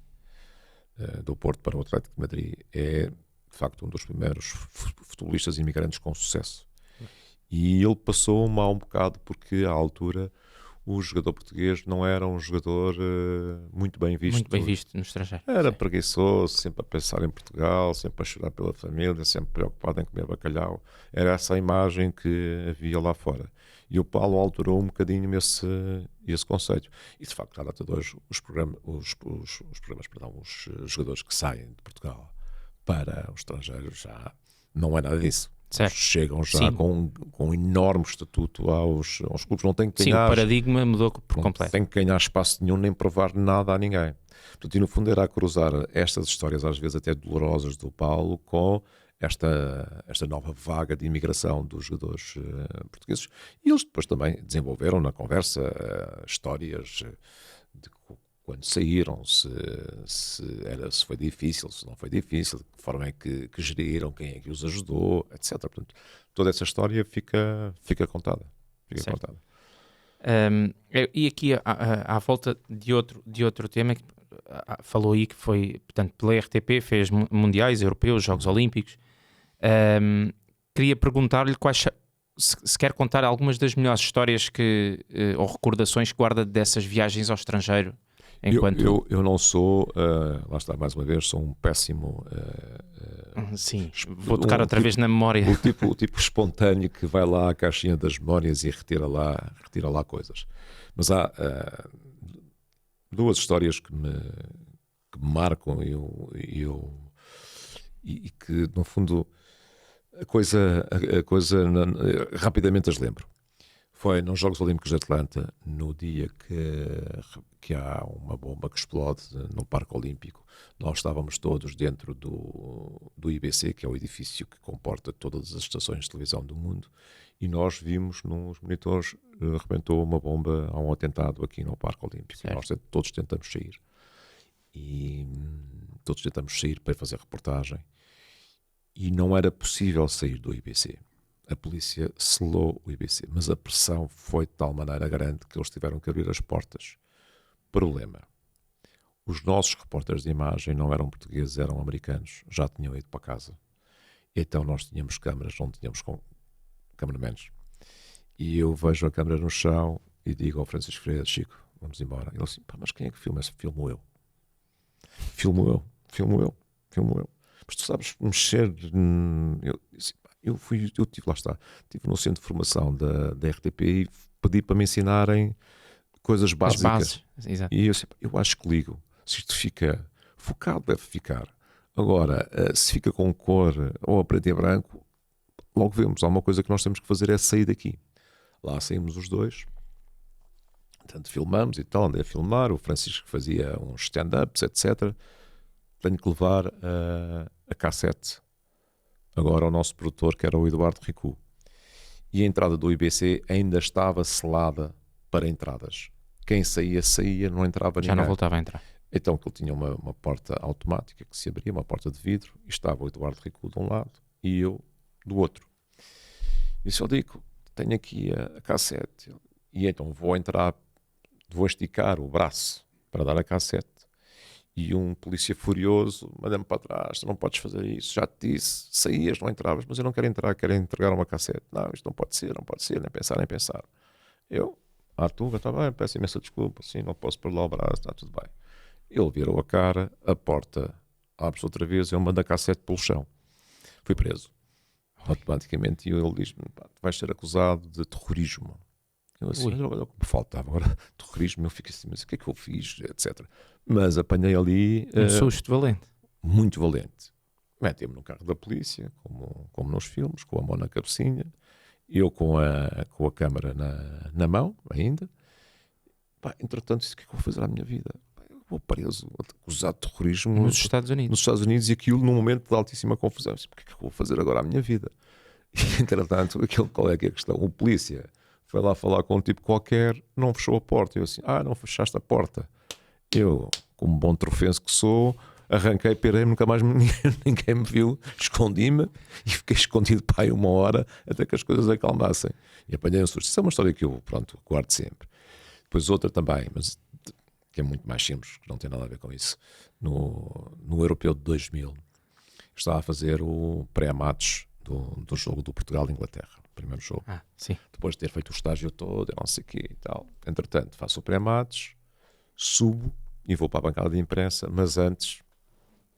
do Porto para o Atlético de Madrid, é de facto um dos primeiros futebolistas imigrantes com sucesso. E ele passou-me há um bocado porque à altura o jogador português não era um jogador muito bem visto. Muito bem visto no estrangeiro. Era preguiçoso, sempre a pensar em Portugal, sempre a chorar pela família, sempre preocupado em comer bacalhau. Era essa a imagem que havia lá fora. E o Paulo alterou um bocadinho esse conceito. E de facto, até hoje, os jogadores que saem de Portugal para os estrangeiros já não é nada disso. Certo. Chegam já com um enorme estatuto aos clubes. Não tem que ganhar, o paradigma mudou por completo. Não tem que ganhar espaço nenhum nem provar nada a ninguém. Portanto, e no fundo era a cruzar estas histórias, às vezes até dolorosas, do Paulo com esta nova vaga de imigração dos jogadores portugueses. E eles depois também desenvolveram na conversa histórias de quando saíram, se foi difícil, se não foi difícil, de que forma é que geriram, quem é que os ajudou, etc. Portanto, toda essa história fica contada. E aqui à volta de outro tema, que falou aí que foi, portanto, pela RTP, fez mundiais, europeus, Jogos Olímpicos. Queria perguntar-lhe se quer contar algumas das melhores histórias ou recordações que guarda dessas viagens ao estrangeiro. Eu não sou, lá está, mais uma vez, sou um péssimo... Sim, vou tocar outra vez na memória. O tipo espontâneo que vai lá à caixinha das memórias e retira lá coisas. Mas há duas histórias que me marcam e que, no fundo, a coisa rapidamente as lembro. Foi nos Jogos Olímpicos de Atlanta, no dia que há uma bomba que explode no Parque Olímpico. Nós estávamos todos dentro do IBC, que é o edifício que comporta todas as estações de televisão do mundo, e nós vimos nos monitores, arrebentou uma bomba a um atentado aqui no Parque Olímpico. Certo. E nós todos tentamos sair. Para fazer reportagem. E não era possível sair do IBC. A polícia selou o IBC, mas a pressão foi de tal maneira grande que eles tiveram que abrir as portas. Problema: os nossos repórteres de imagem não eram portugueses, eram americanos, já tinham ido para casa. Então nós tínhamos câmaras, não tínhamos cameramans. E eu vejo a câmera no chão e digo ao Francisco Freire: Chico, vamos embora. Ele assim: mas quem é que filma? Filmo eu. Mas tu sabes mexer. Eu estive lá está, estive no centro de formação da RTP e pedi para me ensinarem coisas básicas. As bases, exato. E eu acho que ligo. Se isto fica focado, deve ficar. Agora, se fica com cor ou a preto e branco, logo vemos. Há uma coisa que nós temos que fazer, é sair daqui. Lá saímos os dois. Portanto, filmamos e tal, andei a filmar. O Francisco fazia uns stand-ups, etc. Tenho que levar a cassete agora ao nosso produtor, que era o Eduardo Ricu. E a entrada do IBC ainda estava selada para entradas. Quem saía, não entrava ninguém. Já não voltava a entrar. Então ele tinha uma porta automática que se abria, uma porta de vidro, e estava o Eduardo Ricu de um lado e eu do outro. E disse: eu digo, tenho aqui a cassete. E então vou esticar o braço para dar a cassete. E um polícia furioso manda-me para trás: tu não podes fazer isso, já te disse, saías, não entravas. Mas eu não quero entrar, quero entregar uma cassete. Não, isto não pode ser, nem pensar. Eu, Artur, está bem, peço imensa desculpa, sim, não posso pôr lá o braço, está tudo bem. Ele virou a cara, a porta abre-se outra vez, eu mando a cassete pelo chão. Fui preso. Automaticamente, e ele diz-me: vais ser acusado de terrorismo. Eu assim, olha o que me faltava agora, terrorismo. Eu fico assim: mas o que é que eu fiz, etc. Mas apanhei ali... Um susto valente. Muito valente. Meti-me no carro da polícia, como nos filmes, com a mão na cabecinha, eu com a câmara na mão ainda. Entretanto, o que é que eu vou fazer à minha vida? Eu vou preso, acusado de terrorismo nos Estados Unidos, e aquilo num momento de altíssima confusão. O que é que eu vou fazer agora à minha vida? E, entretanto, qual é que é a questão? O polícia foi lá falar com um tipo qualquer, não fechou a porta. Eu assim: não fechaste a porta. Eu, como bom trofense que sou, arranquei, pirei-me, nunca mais ninguém me viu, escondi-me e fiquei escondido para aí 1 hora até que as coisas acalmassem. E apanhei um susto. Isso é uma história que eu, guardo sempre. Depois outra também, mas que é muito mais simples, que não tem nada a ver com isso. No Europeu de 2000, estava a fazer o pré-match do jogo do Portugal-Inglaterra. primeiro jogo. Sim. Depois de ter feito o estágio todo, eu não sei o quê e tal. Entretanto, faço o pré-matos, subo e vou para a bancada de imprensa, mas antes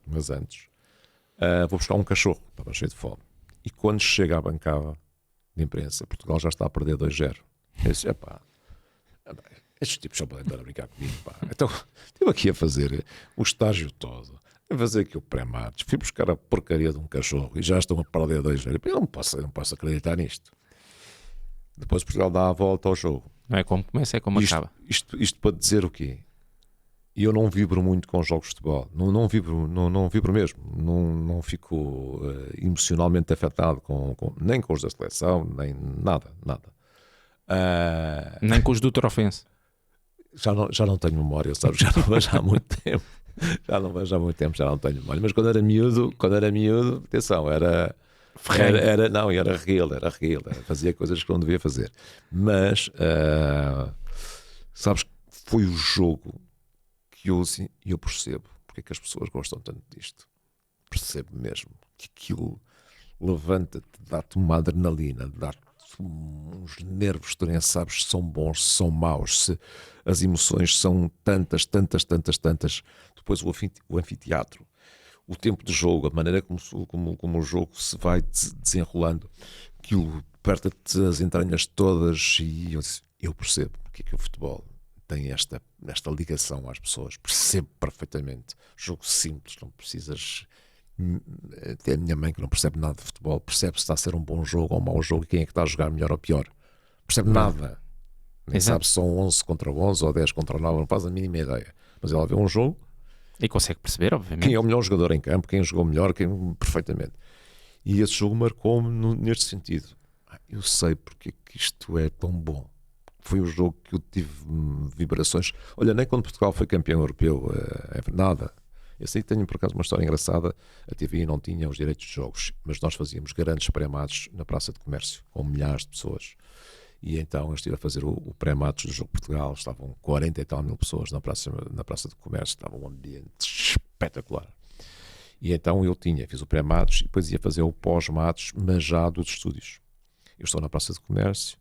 vou buscar um cachorro, estava cheio de fome. E quando chega à bancada de imprensa, Portugal já está a perder 2-0. Eu disse, estes tipos só podem estar a brincar comigo, pá. Então, estive aqui a fazer o estágio todo, a fazer aqui o pré-matos, fui buscar a porcaria de um cachorro e já estão a perder 2-0. Eu não posso acreditar nisto. Depois Portugal dá a volta ao jogo. Não é como começa, é como acaba. Isto para dizer o quê? Eu não vibro muito com jogos de futebol. Não vibro mesmo. Não fico emocionalmente afetado nem com os da seleção, nem nada. Nem com os do Trofense. Já não tenho memória, sabes? Já não vejo há muito tempo. Já não tenho memória. Mas quando era miúdo, atenção, era real, fazia coisas que não devia fazer. Mas, sabes, foi o jogo que eu percebo porque é que as pessoas gostam tanto disto. Percebo mesmo que aquilo levanta-te, dá-te uma adrenalina, dá-te uns nervos, tu nem sabes se são bons, se são maus, se as emoções são tantas. Depois o anfiteatro, o tempo de jogo, a maneira como o jogo se vai desenrolando, aquilo aperta-te as entranhas todas e eu percebo porque é que o futebol tem esta ligação às pessoas. Percebo perfeitamente. Jogo simples, não precisas. Até a minha mãe, que não percebe nada de futebol, percebe se está a ser um bom jogo ou um mau jogo e quem é que está a jogar melhor ou pior. Percebe nada. Nem sabe se são 11 contra 11 ou 10 contra 9, não faz a mínima ideia. Mas ela vê um jogo e consegue perceber, obviamente, quem é o melhor jogador em campo, quem jogou melhor, perfeitamente. E esse jogo marcou-me neste sentido. Eu sei porque é que isto é tão bom. Foi um jogo que eu tive vibrações. Olha, nem quando Portugal foi campeão europeu, nada. Eu sei que tenho por acaso uma história engraçada. A TVI não tinha os direitos de jogos, mas nós fazíamos grandes pré-matos na Praça de Comércio, com milhares de pessoas. E então eu estive a fazer o pré-matos do jogo de Portugal. Estavam 40 e tal mil pessoas na Praça de Comércio. Estava um ambiente espetacular. E então fiz o pré-matos e depois ia fazer o pós-matos, mas já dos estúdios. Eu estou na Praça de Comércio,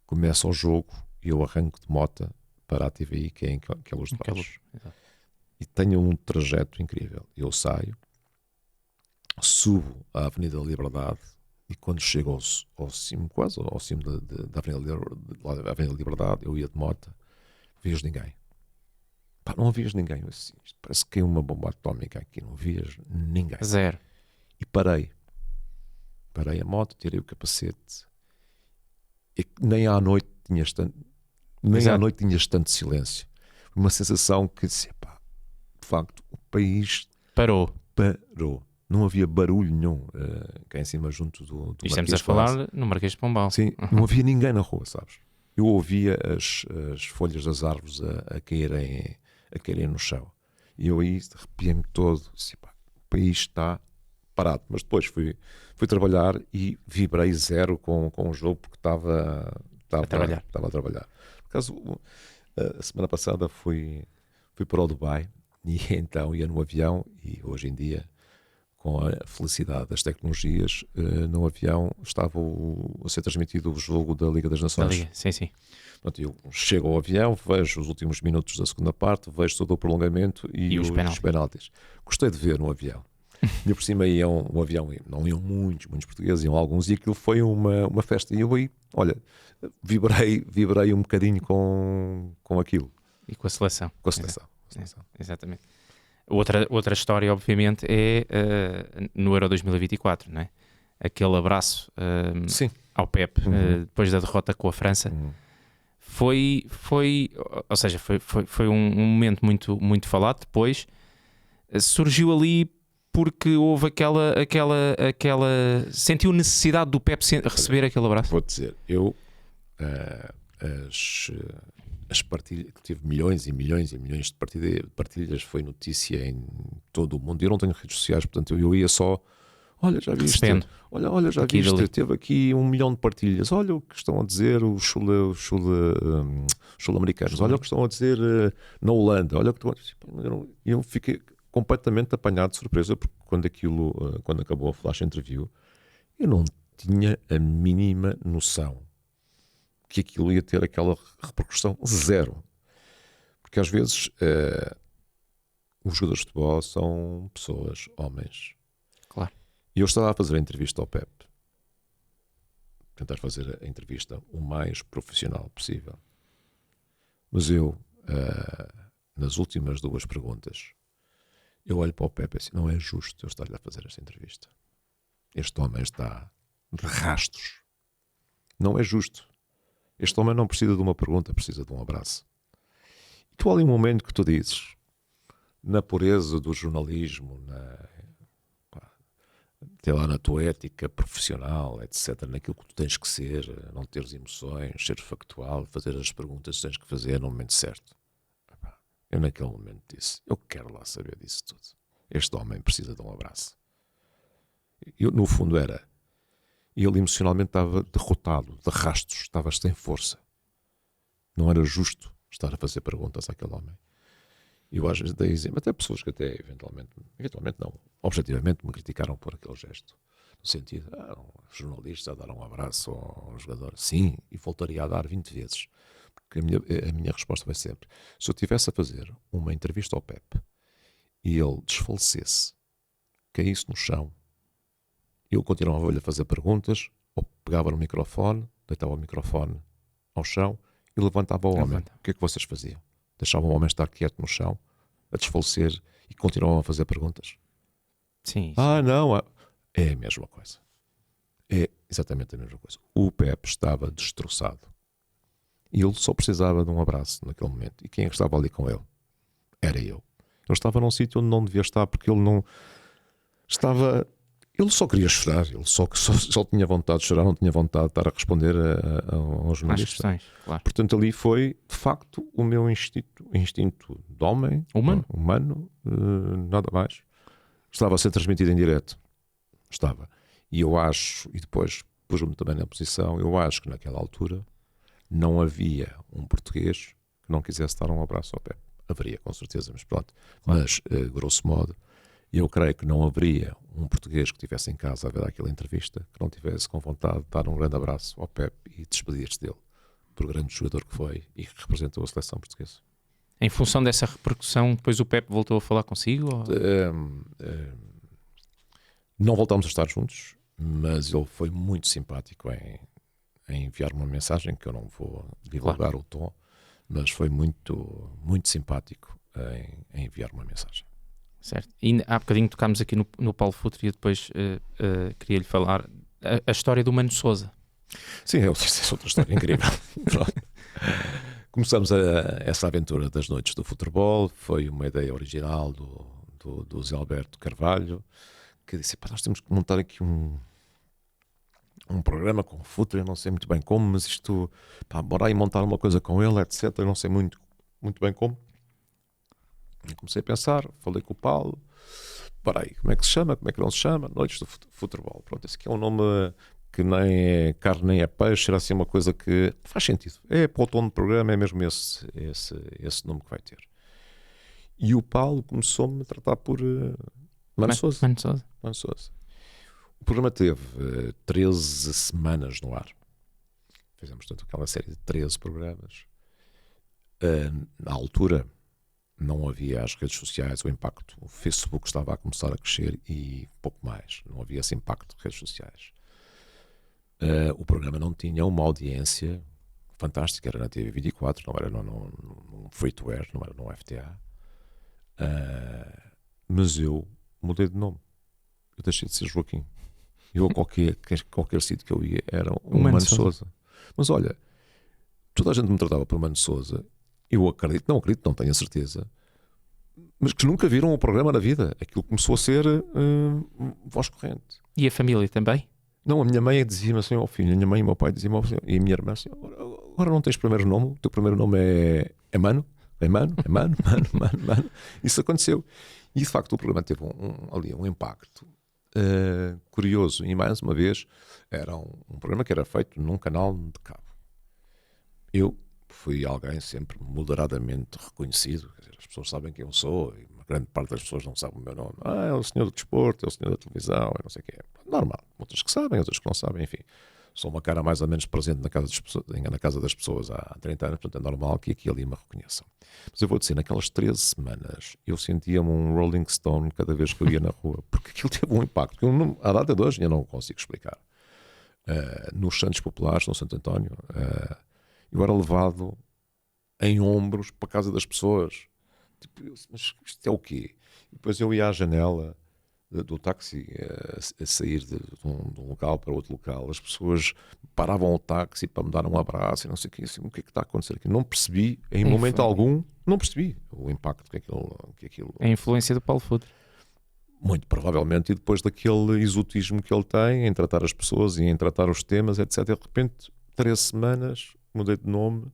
começa o jogo e eu arranco de moto para a TVI, que é Luz de Baixo. E tenho um trajeto incrível. Eu saio, subo à Avenida da Liberdade e quando chego ao cimo, quase ao cimo da Avenida da Liberdade, eu ia de moto, vias ninguém. Pá, não havias ninguém. Assim, parece que caiu uma bomba atómica aqui, não vias ninguém. Zero. E parei a moto, tirei o capacete. E nem à noite tinhas tanto silêncio. Uma sensação que disse, pá, de facto, o país parou. Não havia barulho nenhum cá em cima junto do e estamos a falar no Marquês de Pombal. Sim, não havia ninguém na rua, sabes? Eu ouvia as folhas das árvores a caírem no chão. E eu aí arrepiei-me todo. Disse, pá, o país está parado. Mas depois fui trabalhar e vibrei zero com o jogo porque estava a trabalhar. Por acaso, a semana passada fui para o Dubai e então ia no avião e hoje em dia, com a felicidade das tecnologias, no avião estava a ser transmitido o jogo da Liga das Nações. Da Liga, sim. Portanto, eu chego ao avião, vejo os últimos minutos da segunda parte, vejo todo o prolongamento e os penaltis. Gostei de ver no avião. E por cima iam um avião, não iam muitos portugueses, iam alguns, e aquilo foi uma festa. E eu aí, olha, vibrei um bocadinho com aquilo. E com a seleção. Com a seleção. Exatamente. Outra história, obviamente, é no Euro 2024, não é? Aquele abraço ao Pep, depois da derrota com a França. Foi um momento muito, muito falado. Depois surgiu ali porque houve aquela sentiu necessidade do Pep receber aquele abraço. Vou dizer, eu as partilhas, que tive milhões e milhões de partilhas, foi notícia em todo o mundo. Eu não tenho redes sociais, portanto eu ia só, olha, já viste, olha, já aqui viste, teve aqui 1 milhão de partilhas, olha o que estão a dizer os sul-americanos, olha o que estão a dizer na Holanda, olha o que estão a dizer. Eu fiquei completamente apanhado de surpresa, porque quando acabou a flash interview, eu tinha a mínima noção que aquilo ia ter aquela repercussão zero. Porque às vezes os jogadores de futebol são pessoas, homens. Claro. E eu estava a fazer a entrevista ao Pep. Tentar fazer a entrevista o mais profissional possível. Mas eu, nas últimas 2 perguntas, eu olho para o Pepe e assim, não é justo eu estar-lhe a fazer esta entrevista. Este homem está de rastos. Não é justo. Este homem não precisa de uma pergunta, precisa de um abraço. E tu, ali um momento que tu dizes, na pureza do jornalismo, até lá na tua ética profissional, etc., naquilo que tu tens que ser, não teres emoções, ser factual, fazer as perguntas que tens que fazer no momento certo. Eu naquele momento disse, eu quero lá saber disso tudo. Este homem precisa de um abraço. Eu, no fundo era, ele emocionalmente estava derrotado, de rastos, estava sem força. Não era justo estar a fazer perguntas àquele homem. E eu às vezes dei exemplo, até pessoas que até eventualmente não, objetivamente me criticaram por aquele gesto. No sentido, um jornalista a dar um abraço a um jogador. Sim, e voltaria a dar 20 vezes. Porque a minha resposta vai sempre, se eu estivesse a fazer uma entrevista ao Pep e ele desfalecesse, caísse no chão, eu continuava-lhe a fazer perguntas, ou pegava no microfone, deitava o microfone ao chão e levantava o homem. O que é que vocês faziam? Deixavam o homem estar quieto no chão, a desfalecer, e continuavam a fazer perguntas? Sim. Não. É a mesma coisa. É exatamente a mesma coisa. O Pepe estava destroçado. E ele só precisava de um abraço naquele momento. E quem é que estava ali com ele? Era eu. Ele estava num sítio onde não devia estar, porque ele não estava... Ele só queria chorar, ele só tinha vontade de chorar, não tinha vontade de estar a responder a um jornalista. Questões, claro. Portanto, ali foi, de facto, o meu instinto de homem, humano, nada mais. Estava a ser transmitido em direto. Estava. E eu acho, e depois pus-me também na posição, eu acho que naquela altura não havia um português que não quisesse dar um abraço ao Pepe. Haveria, com certeza, mas pronto. Claro. Mas, grosso modo, eu creio que não haveria um português que estivesse em casa a ver aquela entrevista que não tivesse com vontade de dar um grande abraço ao Pepe e despedir-se dele, por grande jogador que foi e que representou a seleção portuguesa. Em função dessa repercussão, depois o Pepe voltou a falar consigo? Ou... Não voltámos a estar juntos, mas ele foi muito simpático em enviar uma mensagem, que eu não vou divulgar o tom, mas foi muito, muito simpático em enviar uma mensagem. Certo. E há bocadinho tocámos aqui no Paulo Futre e depois queria-lhe falar a história do Mano Sousa. Sim, essa é outra história incrível. Começamos essa aventura das noites do futebol, foi uma ideia original do Zé Alberto Carvalho, que disse, nós temos que montar aqui um programa com o Futre, eu não sei muito bem como, mas isto, bora aí montar uma coisa com ele, etc, eu não sei muito bem como. E comecei a pensar, falei com o Paulo, aí, como é que se chama, como é que não se chama? Noites do Futebol. Pronto, esse aqui é um nome que nem é carne nem é peixe, era assim uma coisa que faz sentido. É para o tom do programa, é mesmo esse nome que vai ter. E o Paulo começou-me a tratar por Mano Sousa. Mano Sousa. O programa teve 13 semanas no ar. Fizemos, portanto, aquela série de 13 programas. Na altura não havia as redes sociais, o impacto. O Facebook estava a começar a crescer e pouco mais. Não havia esse impacto de redes sociais. O programa não tinha uma audiência fantástica. Era na TV24, não era no free-to-air, não era no FTA. Mas eu mudei de nome. Eu deixei de ser Joaquim. Eu a qualquer sítio que eu ia era um Mano Sousa. Mas olha, toda a gente me tratava por Mano Sousa. Eu acredito, não tenho a certeza, mas que nunca viram o programa na vida. Aquilo começou a ser voz corrente. E a família também? Não, a minha mãe dizia-me assim ao filho, a minha mãe e o meu pai diziam-me assim, e a minha irmã assim, agora não tens primeiro nome, o teu primeiro nome é Mano? É Mano? Mano. Isso aconteceu. E de facto o programa teve ali um impacto curioso. E mais uma vez, era um programa que era feito num canal de cabo. Eu fui alguém sempre moderadamente reconhecido. Quer dizer, as pessoas sabem quem eu sou e uma grande parte das pessoas não sabe o meu nome. É o senhor do desporto, é o senhor da televisão, é não sei o quê. Normal. outras que sabem, outras que não sabem, enfim. Sou uma cara mais ou menos presente na casa das pessoas há 30 anos, portanto é normal que aqui e ali me reconheçam. Mas eu vou dizer, naquelas 13 semanas eu sentia-me um Rolling Stone cada vez que eu ia na rua, porque aquilo teve um impacto que à data de hoje eu não consigo explicar. Nos Santos Populares, no Santo António, eu era levado em ombros para a casa das pessoas. Tipo, mas isto é o quê? E depois eu ia à janela do táxi a sair de um local para outro local, as pessoas paravam o táxi para me dar um abraço e não sei o quê, assim, o que é que está a acontecer aqui? Não percebi, em momento algum, não percebi o impacto que aquilo... A influência do Paulo Futre. Muito provavelmente, e depois daquele exotismo que ele tem em tratar as pessoas e em tratar os temas, etc. De repente, 13 semanas, mudei de nome,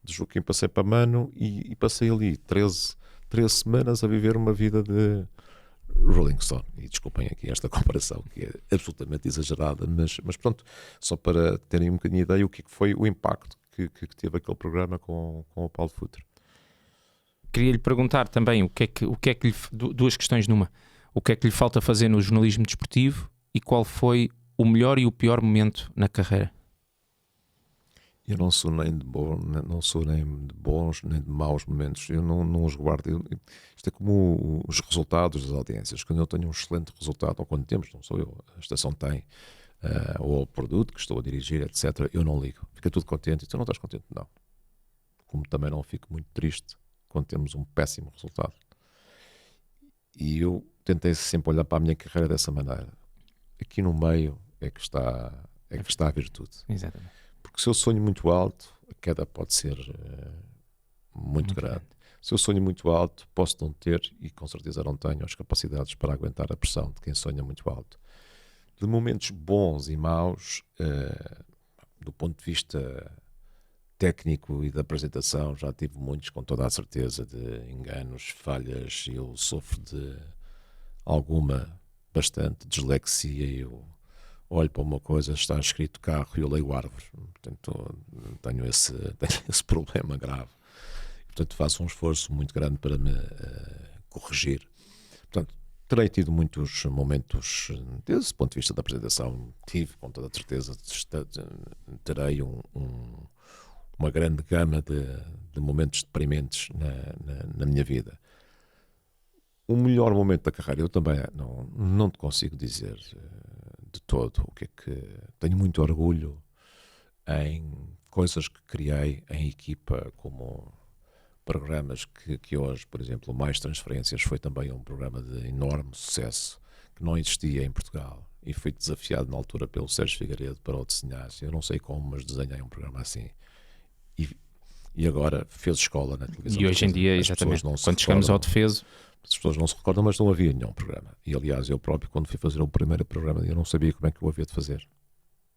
de Joaquim passei para Mano e passei ali 13 semanas a viver uma vida de Rolling Stone. E desculpem aqui esta comparação que é absolutamente exagerada, mas pronto, só para terem um bocadinho de ideia o que foi o impacto que teve aquele programa com o Paulo Futre. Queria-lhe perguntar também duas questões numa. O que é que lhe falta fazer no jornalismo desportivo e qual foi o melhor e o pior momento na carreira? Eu não sou nem de bons nem de maus momentos. Eu não os guardo. Isto é como os resultados das audiências. Quando eu tenho um excelente resultado, ou quando temos, não sou eu, a estação tem, ou o produto que estou a dirigir, etc., eu não ligo. Fica tudo contente. E tu não estás contente? Não. Como também não fico muito triste quando temos um péssimo resultado. E eu tentei sempre olhar para a minha carreira dessa maneira. Aqui no meio é que está a virtude. Exatamente. Porque se eu sonho muito alto, a queda pode ser muito grande. Se eu sonho muito alto, posso não ter, e com certeza não tenho, as capacidades para aguentar a pressão de quem sonha muito alto. De momentos bons e maus, do ponto de vista técnico e da apresentação, já tive muitos, com toda a certeza, de enganos, falhas. Eu sofro de bastante dislexia. Eu olho para uma coisa, está escrito carro e eu leio árvore. Portanto, tenho esse problema grave. Portanto, faço um esforço muito grande para me corrigir. Portanto, terei tido muitos momentos, desse ponto de vista da apresentação, tive, com toda a certeza, terei uma grande gama de momentos deprimentes na minha vida. O melhor momento da carreira, eu também não te consigo dizer de todo o que é que... Tenho muito orgulho em coisas que criei em equipa, como programas que hoje, por exemplo, o Mais Transferências foi também um programa de enorme sucesso, que não existia em Portugal, e fui desafiado na altura pelo Sérgio Figueiredo para o desenhar. Eu não sei como, mas desenhei um programa assim. E agora fez escola na televisão. E hoje em dia, exatamente, quando chegamos ao defeso... As pessoas não se recordam, mas não havia nenhum programa. E aliás, eu próprio, quando fui fazer o primeiro programa, eu não sabia como é que eu havia de fazer.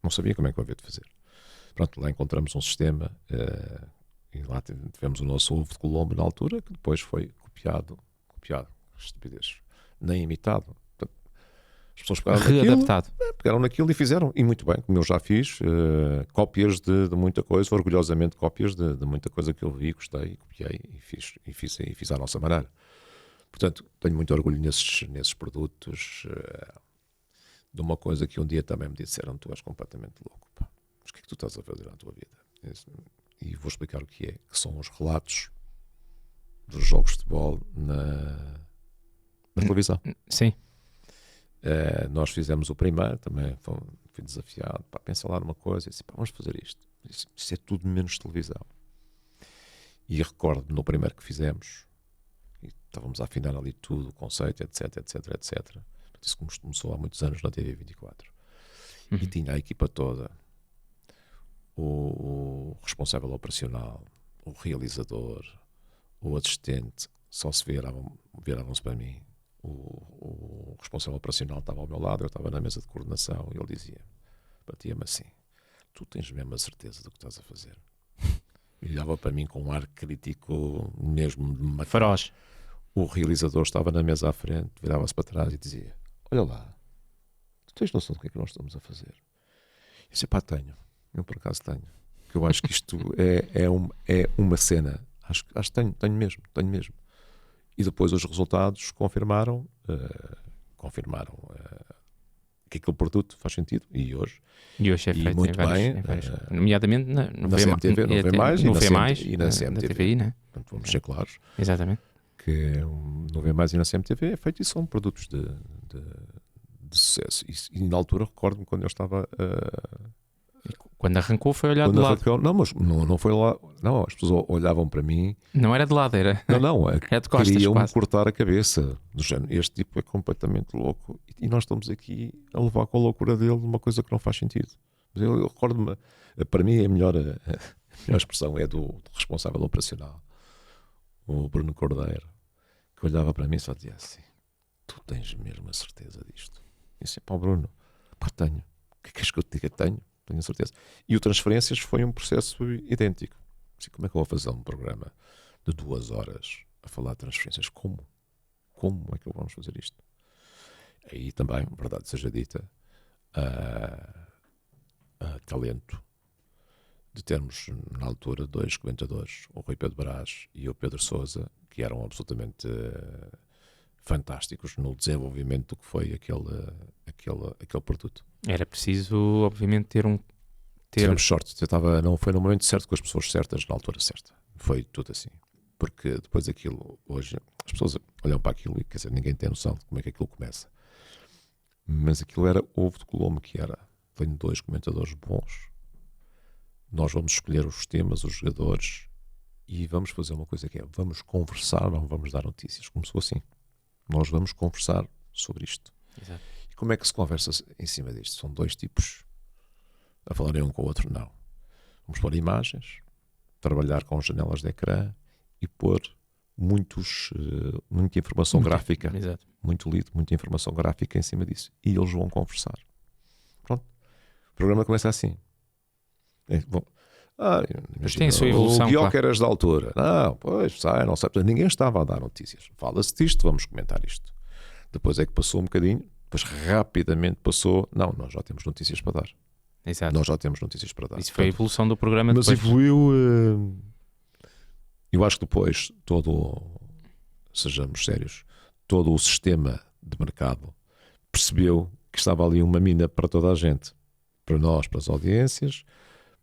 Não sabia como é que eu havia de fazer. Pronto, lá encontramos um sistema, e lá tivemos o nosso ovo de Colombo na altura, que depois foi copiado, estupidez, nem imitado. As pessoas pegaram naquilo e fizeram, e muito bem, como eu já fiz, cópias de muita coisa, orgulhosamente cópias de muita coisa que eu vi, gostei, copiei e fiz à nossa maneira. Portanto, tenho muito orgulho nesses produtos, de uma coisa que um dia também me disseram: tu és completamente louco, pá. Mas o que é que tu estás a fazer na tua vida? E vou explicar o que são os relatos dos jogos de futebol na televisão. Sim. Nós fizemos o primeiro, também fui desafiado, pá, pensa lá numa coisa, e disse, pá, vamos fazer isto. Isso é tudo menos televisão. E recordo-me no primeiro que fizemos, e estávamos a afinar ali tudo, o conceito, etc. Isso começou há muitos anos na TV 24. E tinha a equipa toda, o responsável operacional, o realizador, o assistente, só se viravam-se para mim. O responsável operacional estava ao meu lado, eu estava na mesa de coordenação, e ele dizia, batia-me assim: tu tens mesmo a certeza do que estás a fazer? E olhava para mim com um ar crítico, mesmo de matar. Feroz. O realizador estava na mesa à frente, virava-se para trás e dizia: olha lá, tu tens noção do que é que nós estamos a fazer? Eu disse: pá, tenho, eu por acaso tenho, porque eu acho que isto é uma cena, acho que tenho mesmo. E depois os resultados confirmaram que aquele produto faz sentido, e hoje é e feito muito bem, nomeadamente no na CMTV, no V+, e na CMTV, CMTV, né? portanto, vamos ser claros, Exatamente. que no V+, e na CMTV é feito e são produtos de sucesso. E na altura recordo-me quando eu estava Quando arrancou foi olhado de quando lado. arrancou, não, mas não foi lá, não, as pessoas olhavam para mim, Não era de lado, era não, era de costas queriam-me quase. cortar a cabeça, do género, este tipo é completamente louco, e nós estamos aqui a levar com a loucura dele uma coisa que não faz sentido. Mas eu recordo-me, para mim a melhor expressão é do responsável operacional, o Bruno Cordeiro, que olhava para mim e só dizia assim: tu tens mesmo a certeza disto? E disse: pá, Bruno, pá, tenho. O que é que és que eu te diga? Tenho a certeza. E o Transferências foi um processo idêntico. Assim, como é que eu vou fazer um programa de 2 horas a falar de transferências? Como é que vamos fazer isto? Aí também, verdade seja dita, talento de termos na altura 2 comentadores, o Rui Pedro Brás e o Pedro Sousa, que eram absolutamente fantásticos no desenvolvimento do que foi aquele produto. Era preciso, obviamente, ter Tivemos sorte, não foi no momento certo com as pessoas certas, na altura certa. Foi tudo assim. Porque depois aquilo, hoje, as pessoas olham para aquilo e, quer dizer, ninguém tem noção de como é que aquilo começa. Mas aquilo era ovo de Colombo, que era: tenho 2 comentadores bons, nós vamos escolher os temas, os jogadores, e vamos fazer uma coisa que é: vamos conversar, não vamos dar notícias. Começou assim. Nós vamos conversar sobre isto. Exato. E como é que se conversa em cima disto? São 2 tipos a falarem um com o outro? Não. Vamos pôr imagens, trabalhar com janelas de ecrã e pôr muita informação gráfica, Exato. muito lido, muita informação gráfica em cima disso. E eles vão conversar. Pronto. O programa começa assim. Imagina, tem a sua evolução, o Guioca claro. eras da altura. Não, pois, não sei. Ninguém estava a dar notícias. Fala-se disto, vamos comentar isto. Depois é que passou um bocadinho, depois rapidamente passou: não, nós já temos notícias para dar. Exato. Nós já temos notícias para dar. Isso foi a evolução do programa. Mas depois. evoluiu. Eu acho que depois sejamos sérios, todo o sistema de mercado percebeu que estava ali uma mina para toda a gente. Para nós, para as audiências,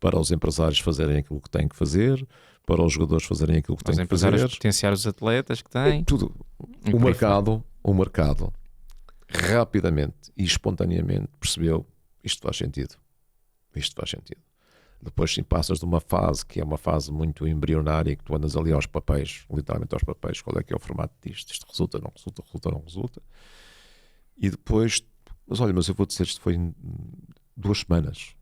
para os empresários fazerem aquilo que têm que fazer, para os jogadores fazerem aquilo que têm que fazer. Os empresários potenciar os atletas que têm. Tudo. O mercado rapidamente e espontaneamente percebeu: isto faz sentido. Isto faz sentido. Depois, sim, passas de uma fase que é uma fase muito embrionária, que tu andas ali aos papéis, literalmente aos papéis, qual é que é o formato disto? Isto resulta, não resulta. E depois, mas eu vou dizer, isto foi em 2 semanas.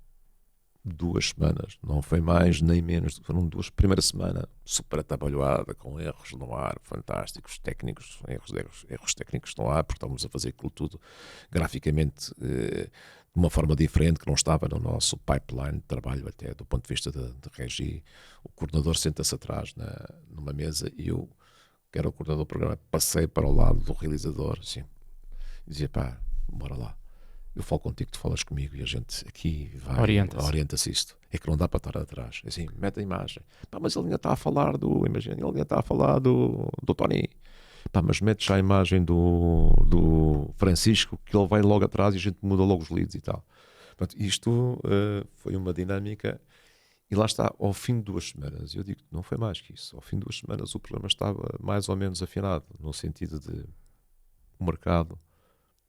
2 semanas, não foi mais nem menos. Foram 2, primeira semana super atabalhoada, com erros no ar fantásticos, técnicos, erros técnicos no ar, porque estávamos a fazer aquilo tudo graficamente de uma forma diferente, que não estava no nosso pipeline de trabalho, até do ponto de vista de regi. O coordenador senta-se atrás numa mesa e eu, que era o coordenador do programa, passei para o lado do realizador, assim, e dizia: pá, bora lá. Eu falo contigo, tu falas comigo, e a gente aqui vai, orienta-se isto. É que não dá para estar atrás. É assim, mete a imagem. Pá, mas ele ainda está a falar ele ainda está a falar do Tony. Pá, mas mete já a imagem do Francisco, que ele vai logo atrás e a gente muda logo os leads e tal. Portanto, isto foi uma dinâmica. E lá está, ao fim de 2 semanas, eu digo, não foi mais que isso. Ao fim de 2 semanas o programa estava mais ou menos afinado, no sentido de o mercado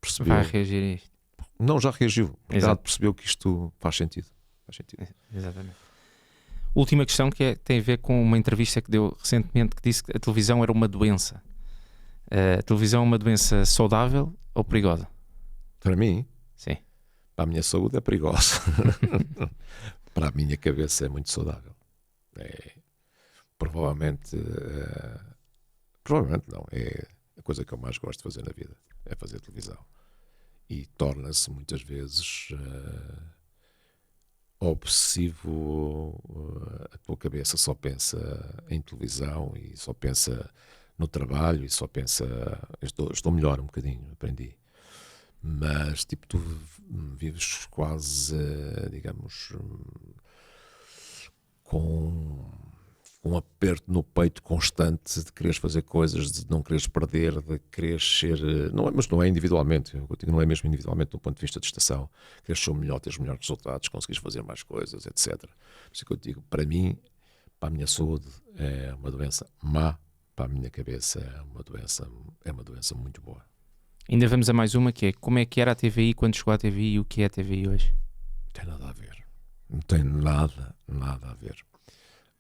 percebeu. Vai reagir a isto. Não, já reagiu. O mercado Exato. percebeu que isto faz sentido. Exatamente. Última questão, que tem a ver com uma entrevista que deu recentemente, que disse que a televisão era uma doença. A televisão é uma doença saudável ou perigosa? Para mim, sim. Para a minha saúde é perigosa. Para a minha cabeça é muito saudável. Provavelmente não. É a coisa que eu mais gosto de fazer na vida. É fazer televisão. E torna-se muitas vezes obsessivo. A tua cabeça só pensa em televisão e só pensa no trabalho e só pensa... Estou melhor um bocadinho, aprendi. Mas tipo, tu vives quase, digamos, com um aperto no peito constante de quereres fazer coisas, de não quereres perder, de quereres ser... Não é, mas não é individualmente, eu digo, não é mesmo individualmente do ponto de vista de estação. Queres ser o melhor, teres melhores resultados, conseguires fazer mais coisas, etc. Por isso que eu digo, para mim, para a minha saúde, é uma doença má, para a minha cabeça é uma doença muito boa. Ainda vamos a mais uma, que é como é que era a TVI quando chegou à TVI e o que é a TVI hoje? Não tem nada a ver. Não tem nada a ver.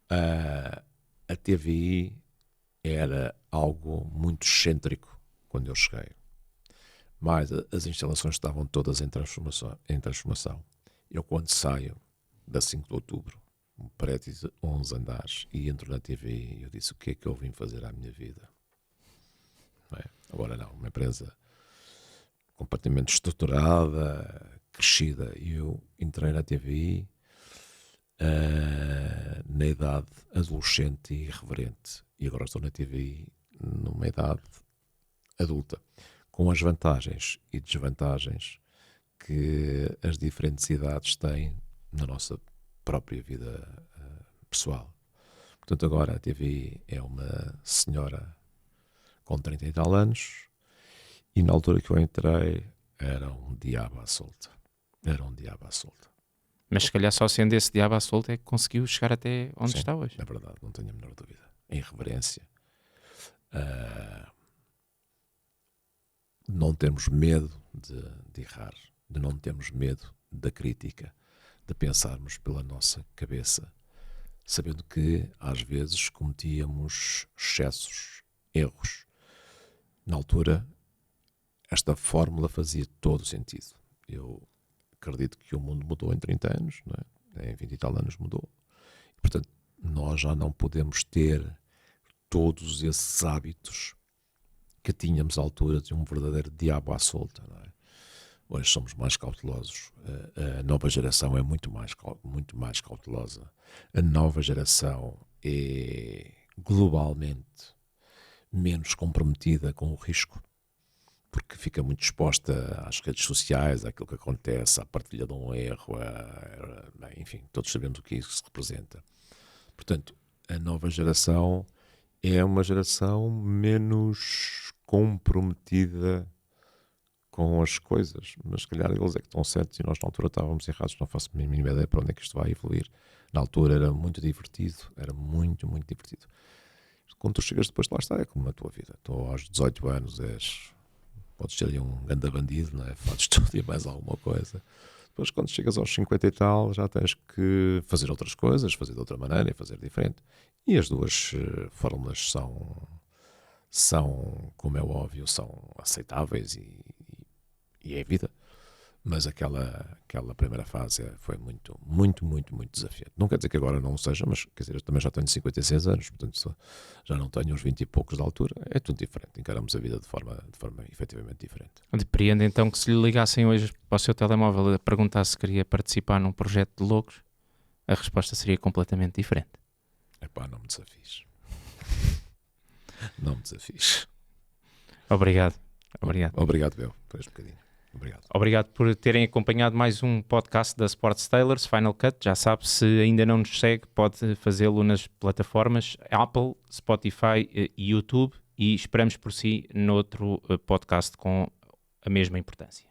A TVI era algo muito excêntrico quando eu cheguei. Mas as instalações estavam todas em transformação. Eu, quando saio da 5 de outubro, um prédio de 11 andares, e entro na TVI, eu disse: o que é que eu vim fazer à minha vida? Não é? Agora não, uma empresa completamente estruturada, crescida. E eu entrei na TVI na idade adolescente e irreverente, e agora estou na TVI numa idade adulta, com as vantagens e desvantagens que as diferentes idades têm na nossa própria vida pessoal. Portanto, agora a TVI é uma senhora com 30 e tal anos, e na altura que eu entrei era um diabo à solta. Mas se calhar só sendo esse diabo à solta é que conseguiu chegar até onde está hoje. É verdade, não tenho a menor dúvida. Em irreverência. De não termos medo de errar, de não termos medo da crítica, de pensarmos pela nossa cabeça, sabendo que às vezes cometíamos excessos, erros. Na altura, esta fórmula fazia todo o sentido. Eu acredito que o mundo mudou em 30 anos, não é? Em 20 e tal anos mudou. E, portanto, nós já não podemos ter todos esses hábitos que tínhamos à altura de um verdadeiro diabo à solta, não é? Hoje somos mais cautelosos. A nova geração é muito mais cautelosa. A nova geração é globalmente menos comprometida com o risco, porque fica muito exposta às redes sociais, àquilo que acontece, à partilha de um erro, enfim, todos sabemos o que isso representa. Portanto, a nova geração é uma geração menos comprometida com as coisas, mas se calhar eles é que estão certos e nós na altura estávamos errados. Não faço a mínima ideia para onde é que isto vai evoluir. Na altura era muito divertido, era muito, muito divertido. Quando tu chegas depois, lá está, é como na tua vida. Tu aos 18 anos podes ser ali um ganda bandido, não é? Fazes tudo e mais alguma coisa. Depois, quando chegas aos 50 e tal, já tens que fazer outras coisas, fazer de outra maneira e fazer diferente. E as duas fórmulas são, como é óbvio, são aceitáveis e é a vida. Mas aquela primeira fase foi muito, muito, muito, muito desafiante. Não quer dizer que agora não o seja, mas quer dizer, eu também já tenho 56 anos, portanto já não tenho uns 20 e poucos de altura. É tudo diferente, encaramos a vida de forma efetivamente diferente. Depreendo então que se lhe ligassem hoje para o seu telemóvel a perguntar se queria participar num projeto de loucos, a resposta seria completamente diferente. Epá, não me desafies. Não me desafies. Obrigado. Obrigado, Bel, por este bocadinho. Obrigado por terem acompanhado mais um podcast da Sports Tailors, Final Cut. Já sabe, se ainda não nos segue, pode fazê-lo nas plataformas Apple, Spotify e YouTube, e esperamos por si noutro podcast com a mesma importância.